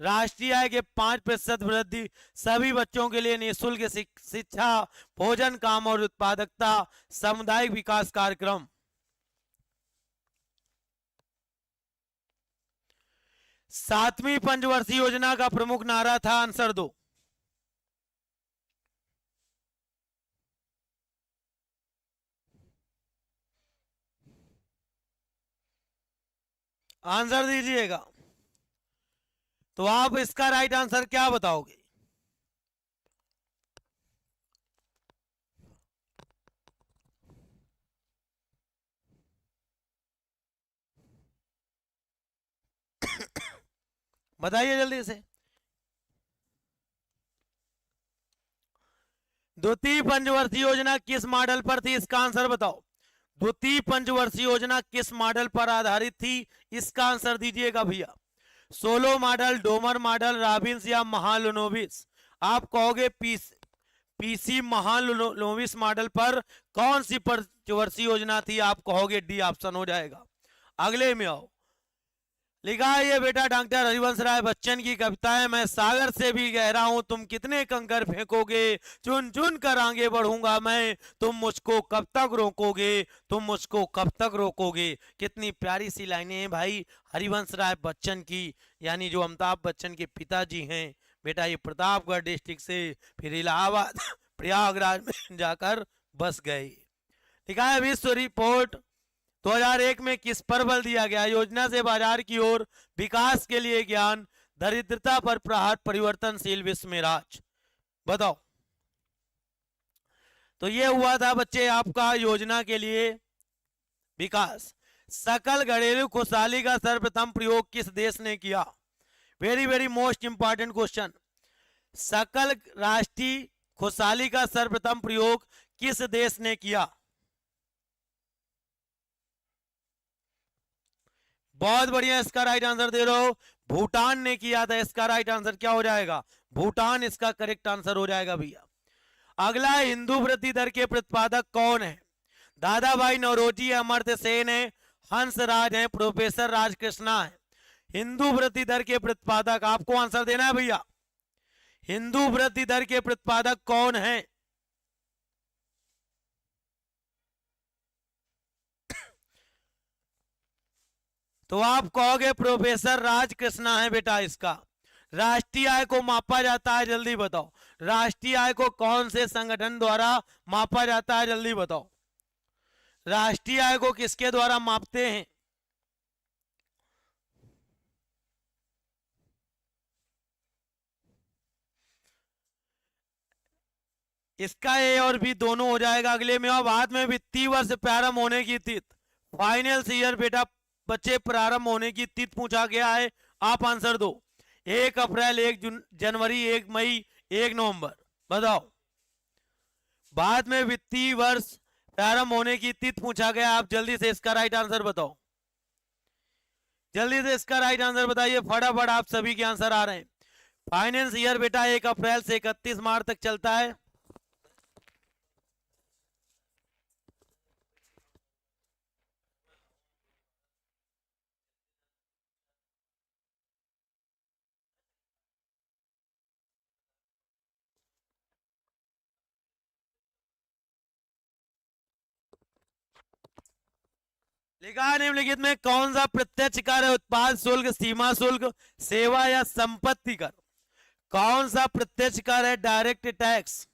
Speaker 1: राष्ट्रीय आय के 5% वृद्धि, सभी बच्चों के लिए निःशुल्क शिक्षा, भोजन, काम और उत्पादकता, सामुदायिक विकास कार्यक्रम। सातवीं पंचवर्षीय योजना का प्रमुख नारा था, आंसर दो। आंसर दीजिएगा। तो आप इसका राइट आंसर क्या बताओगे? बताइए जल्दी से। द्वितीय पंचवर्षीय योजना किस मॉडल पर थी, इसका आंसर बताओ। द्वितीय पंचवर्षीय योजना किस मॉडल पर आधारित थी, इसका आंसर दीजिएगा भैया। Solow model, Domar model, Robins या महालनोबिस। आप कहोगे पीसी महालनोबिस मॉडल पर कौन सी पंचवर्षीय योजना थी, आप कहोगे डी ऑप्शन हो जाएगा। अगले में आओ, लिखा है ये बेटा डॉक्टर हरिवंश राय बच्चन की कविता है। मैं सागर से भी गहरा हूं, तुम कितने कंकर फेंकोगे, चुन चुन कर आगे बढ़ूंगा मैं, तुम मुझको कब तक रोकोगे, तुम मुझको कब तक रोकोगे। कितनी प्यारी सी लाइनें हैं भाई हरिवंश राय बच्चन की, यानी जो अमिताभ बच्चन के पिताजी हैं। बेटा ये प्रतापगढ़ डिस्ट्रिक्ट से फिर इलाहाबाद प्रयागराज में जाकर बस गए। लिखा है विश्व रिपोर्ट 2001 में किस पर बल दिया गया, योजना से बाजार की ओर, विकास के लिए ज्ञान, दरिद्रता पर प्रहार, परिवर्तनशील विश्व में राज। बताओ। तो ये हुआ था बच्चे आपका योजना के लिए विकास। सकल घरेलू खुशहाली का सर्वप्रथम प्रयोग किस देश ने किया, very very most important question. सकल राष्ट्रीय खुशहाली का सर्वप्रथम प्रयोग किस देश ने किया। बहुत बढ़िया, इसका राइट आंसर दे रहे हो, भूटान ने किया था। इसका राइट आंसर क्या हो जाएगा, भूटान इसका करेक्ट आंसर हो जाएगा भैया। अगला है हिंदू वृत्ति दर के प्रतिपादक कौन है, दादा भाई नौरोजी, अमर्त्य सेन है, हंस राज है, प्रोफेसर राजकृष्णा है। हिंदू वृत्ति दर के प्रतिपादक आपको आंसर देना है भैया। हिंदू वृत्ति दर के प्रतिपादक कौन है, तो आप कहोगे प्रोफेसर राजकृष्णा है बेटा। इसका राष्ट्रीय आय को मापा जाता है, जल्दी बताओ। राष्ट्रीय आय को कौन से संगठन द्वारा मापा जाता है, जल्दी बताओ। राष्ट्रीय आय को किसके द्वारा मापते हैं, इसका ए और बी दोनों हो जाएगा। अगले में और बाद में वित्तीय वर्ष प्रारंभ होने की तिथि, फाइनेंस ईयर बेटा बच्चे प्रारंभ होने की तिथि पूछा गया है, आप आंसर दो। 1 अप्रैल, 1 जनवरी, 1 मई, 1 नवंबर। बताओ। बाद में वित्तीय वर्ष प्रारंभ होने की तिथि पूछा गया, आप जल्दी से इसका राइट आंसर बताओ। जल्दी से इसका राइट आंसर बताइए, फटाफट आप सभी के आंसर आ रहे हैं। फाइनेंस ईयर बेटा 1 अप्रैल से 31 मार्च तक चलता है। लिखा है निम्नलिखित में कौन सा प्रत्यक्ष कर है, उत्पाद शुल्क, सीमा शुल्क, सेवा या संपत्ति कर। कौन सा प्रत्यक्ष कर है, डायरेक्ट टैक्स,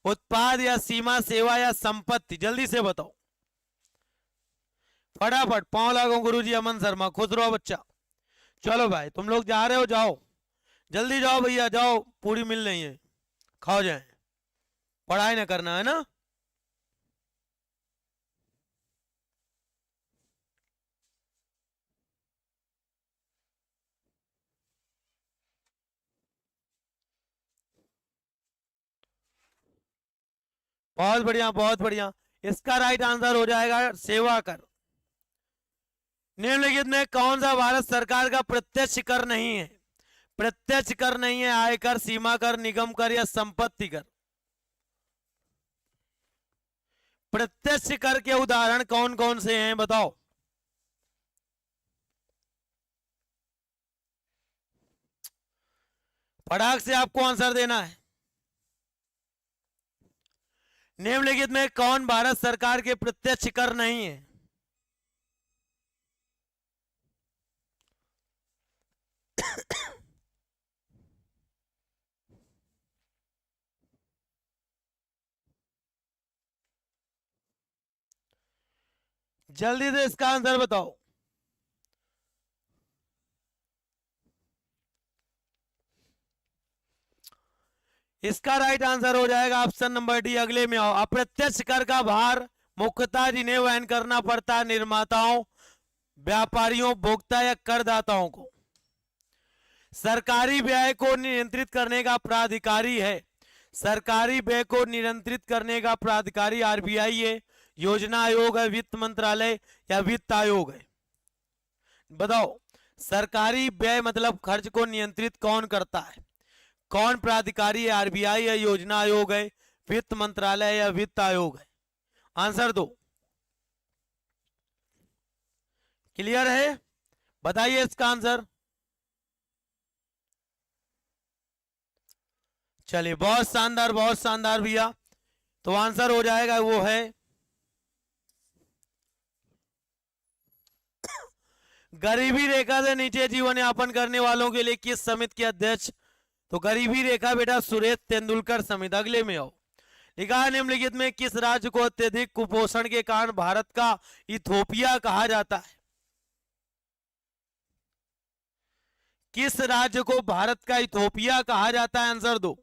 Speaker 1: उत्पाद या सीमा, सेवा या संपत्ति, जल्दी से बताओ फटाफट। 5 लागो गुरुजी अमन शर्मा, खुश रहो बच्चा। चलो भाई तुम लोग जा रहे हो, जाओ जल्दी जाओ भैया, जाओ पूरी मिल रही है, खाओ जाए, पढ़ाई ना करना है ना। बहुत बढ़िया बहुत बढ़िया, इसका राइट आंसर हो जाएगा सेवा कर। निम्नलिखित में कौन सा भारत सरकार का प्रत्यक्ष कर नहीं है, प्रत्यक्ष कर नहीं है, आयकर, सीमा कर, निगम कर या संपत्ति कर। प्रत्यक्ष कर के उदाहरण कौन कौन से हैं बताओ। फटाक से आपको आंसर देना है। निम्नलिखित में कौन भारत सरकार के प्रत्यक्ष कर नहीं है, जल्दी से इसका आंसर बताओ। इसका राइट आंसर हो जाएगा ऑप्शन नंबर डी। अगले में आओ, अप्रत्यक्ष कर का भार मुख्यतः जिन्हें वहन करना पड़ता है, निर्माताओं, व्यापारियों, भोक्ता या करदाताओं को। सरकारी व्यय को नियंत्रित करने का प्राधिकारी है, सरकारी व्यय को नियंत्रित करने का प्राधिकारी आरबीआई है, योजना आयोग है, वित्त मंत्रालय या वित्त आयोग है? बताओ, सरकारी व्यय मतलब खर्च को नियंत्रित कौन करता है? कौन प्राधिकारी है? आरबीआई है, योजना आयोग है, वित्त मंत्रालय या वित्त आयोग है? आंसर दो। क्लियर है? बताइए इसका आंसर। चलिए, बहुत शानदार भैया। तो आंसर हो जाएगा वो है गरीबी रेखा से नीचे जीवन यापन करने वालों के लिए किस समिति के अध्यक्ष? तो गरीबी रेखा बेटा सुरेश तेंदुलकर समिति। अगले में आओ। लिखा है निम्नलिखित में किस राज्य को अत्यधिक कुपोषण के कारण भारत का इथोपिया कहा जाता है? किस राज्य को भारत का इथोपिया कहा जाता है? आंसर दो।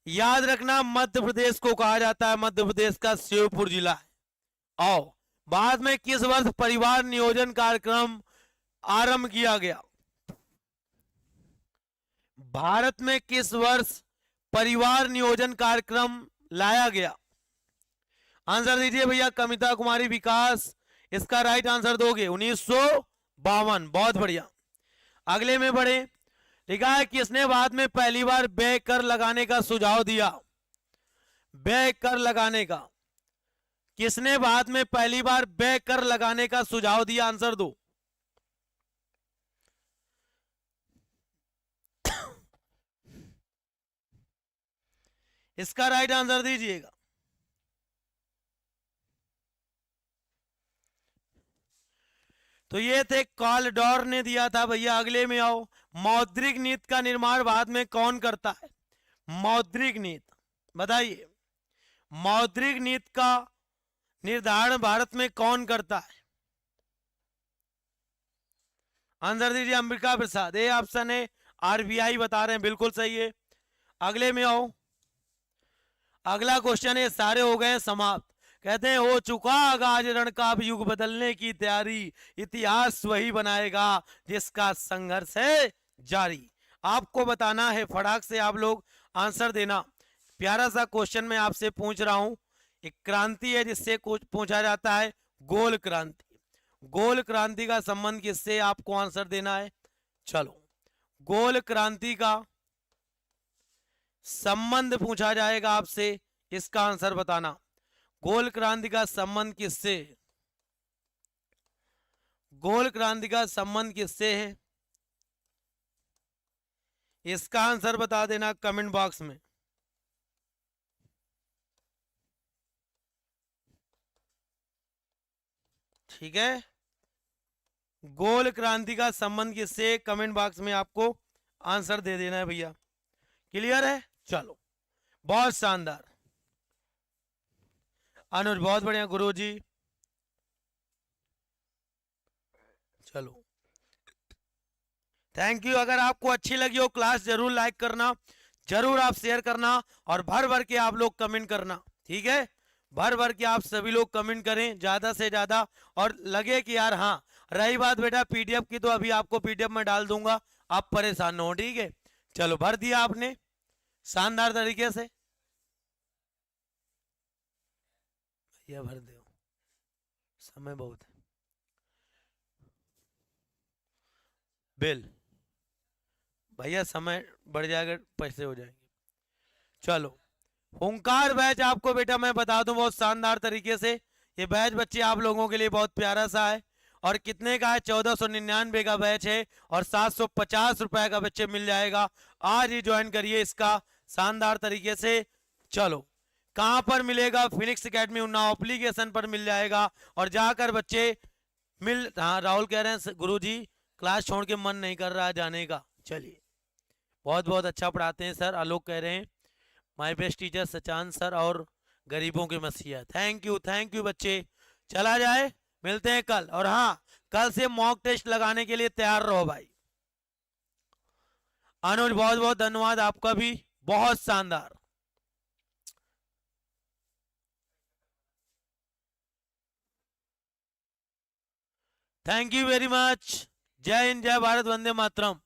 Speaker 1: याद रखना, मध्य प्रदेश को कहा जाता है, मध्य प्रदेश का श्योपुर जिला है। आओ, बाद में किस वर्ष परिवार नियोजन कार्यक्रम आरंभ किया गया? भारत में किस वर्ष परिवार नियोजन कार्यक्रम लाया गया? आंसर दीजिए भैया। कविता कुमारी विकास इसका राइट आंसर दोगे। 1952। बहुत बढ़िया। अगले में बढ़े। लिखा है किसने बाद में पहली बार व्यय कर लगाने का सुझाव दिया? व्यय कर लगाने का किसने बाद में पहली बार व्यय कर लगाने का सुझाव दिया? आंसर दो। इसका राइट आंसर दीजिएगा। तो ये थे कॉलडोर ने दिया था भैया। अगले में आओ। मौद्रिक नीति का निर्माण भारत में कौन करता है? मौद्रिक नीति बताइए। मौद्रिक नीति का निर्धारण भारत में कौन करता है? आंसर दीजिए। अंबिका प्रसाद। ए ऑप्शन है, आरबीआई बता रहे हैं, बिल्कुल सही है। अगले में आओ। अगला क्वेश्चन है, सारे हो गए समाप्त। कहते हैं हो चुका आगाज रण का, अब युग बदलने की तैयारी, इतिहास वही बनाएगा जिसका संघर्ष है जारी। आपको बताना है, फटाक से आप लोग आंसर देना। प्यारा सा क्वेश्चन मैं आपसे पूछ रहा हूं। एक क्रांति है जिससे कुछ पूछा जाता है, गोल क्रांति। गोल क्रांति का संबंध किससे? आपको आंसर देना है। चलो, गोल क्रांति का संबंध पूछा जाएगा आपसे, इसका आंसर बताना। गोल क्रांति का संबंध किससे? गोल क्रांति का संबंध किससे है? इसका आंसर बता देना कमेंट बॉक्स में। ठीक है, गोल क्रांति का संबंध किससे? कमेंट बॉक्स में आपको आंसर दे देना है भैया। क्लियर है? चलो, बहुत शानदार। अनुज बहुत बढ़िया। गुरुजी चलो, थैंक यू। अगर आपको अच्छी लगी हो क्लास जरूर लाइक करना, जरूर आप शेयर करना और भर भर के आप लोग कमेंट करना। ठीक है, भर भर के आप सभी लोग कमेंट करें ज्यादा से ज्यादा। और लगे कि यार हाँ, रही बात बेटा पीडीएफ की, तो अभी आपको पीडीएफ में डाल दूंगा, आप परेशान न हो। ठीक है, चलो, भर दिया आपने शानदार तरीके से। भैया भर दो, समय बहुत है। बिल भैया समय बढ़ जाएगा, पैसे हो जाएंगे। चलो, हुंकार बैच आपको बेटा मैं बता दूं बहुत शानदार तरीके से। ये बैच बच्चे आप लोगों के लिए बहुत प्यारा सा है। और कितने का है? 1499 का बैच है और 750 रुपए का बच्चे मिल जाएगा। आज ही ज्वाइन करिए इसका शानदार तरीके से। चलो, कहां पर मिलेगा? फिनिक्स एकेडमी उन्नाव एप्लीकेशन पर मिल जाएगा। और जाकर बच्चे हाँ, राहुल कह रहे हैं गुरुजी क्लास छोड़ के मन नहीं कर रहा है जाने का। चलिए, बहुत बहुत अच्छा पढ़ाते हैं सर। आलोक कह रहे हैं my best teacher Sachan sir और गरीबों के मसीहा। थैंक यू बच्चे। चला जाए, मिलते हैं कल। और हाँ, कल से मॉक टेस्ट लगाने के लिए तैयार रहो भाई। अनुज बहुत बहुत धन्यवाद आपका भी, बहुत शानदार। Thank you very much. जय हिंद, जय भारत, वंदे मातरम।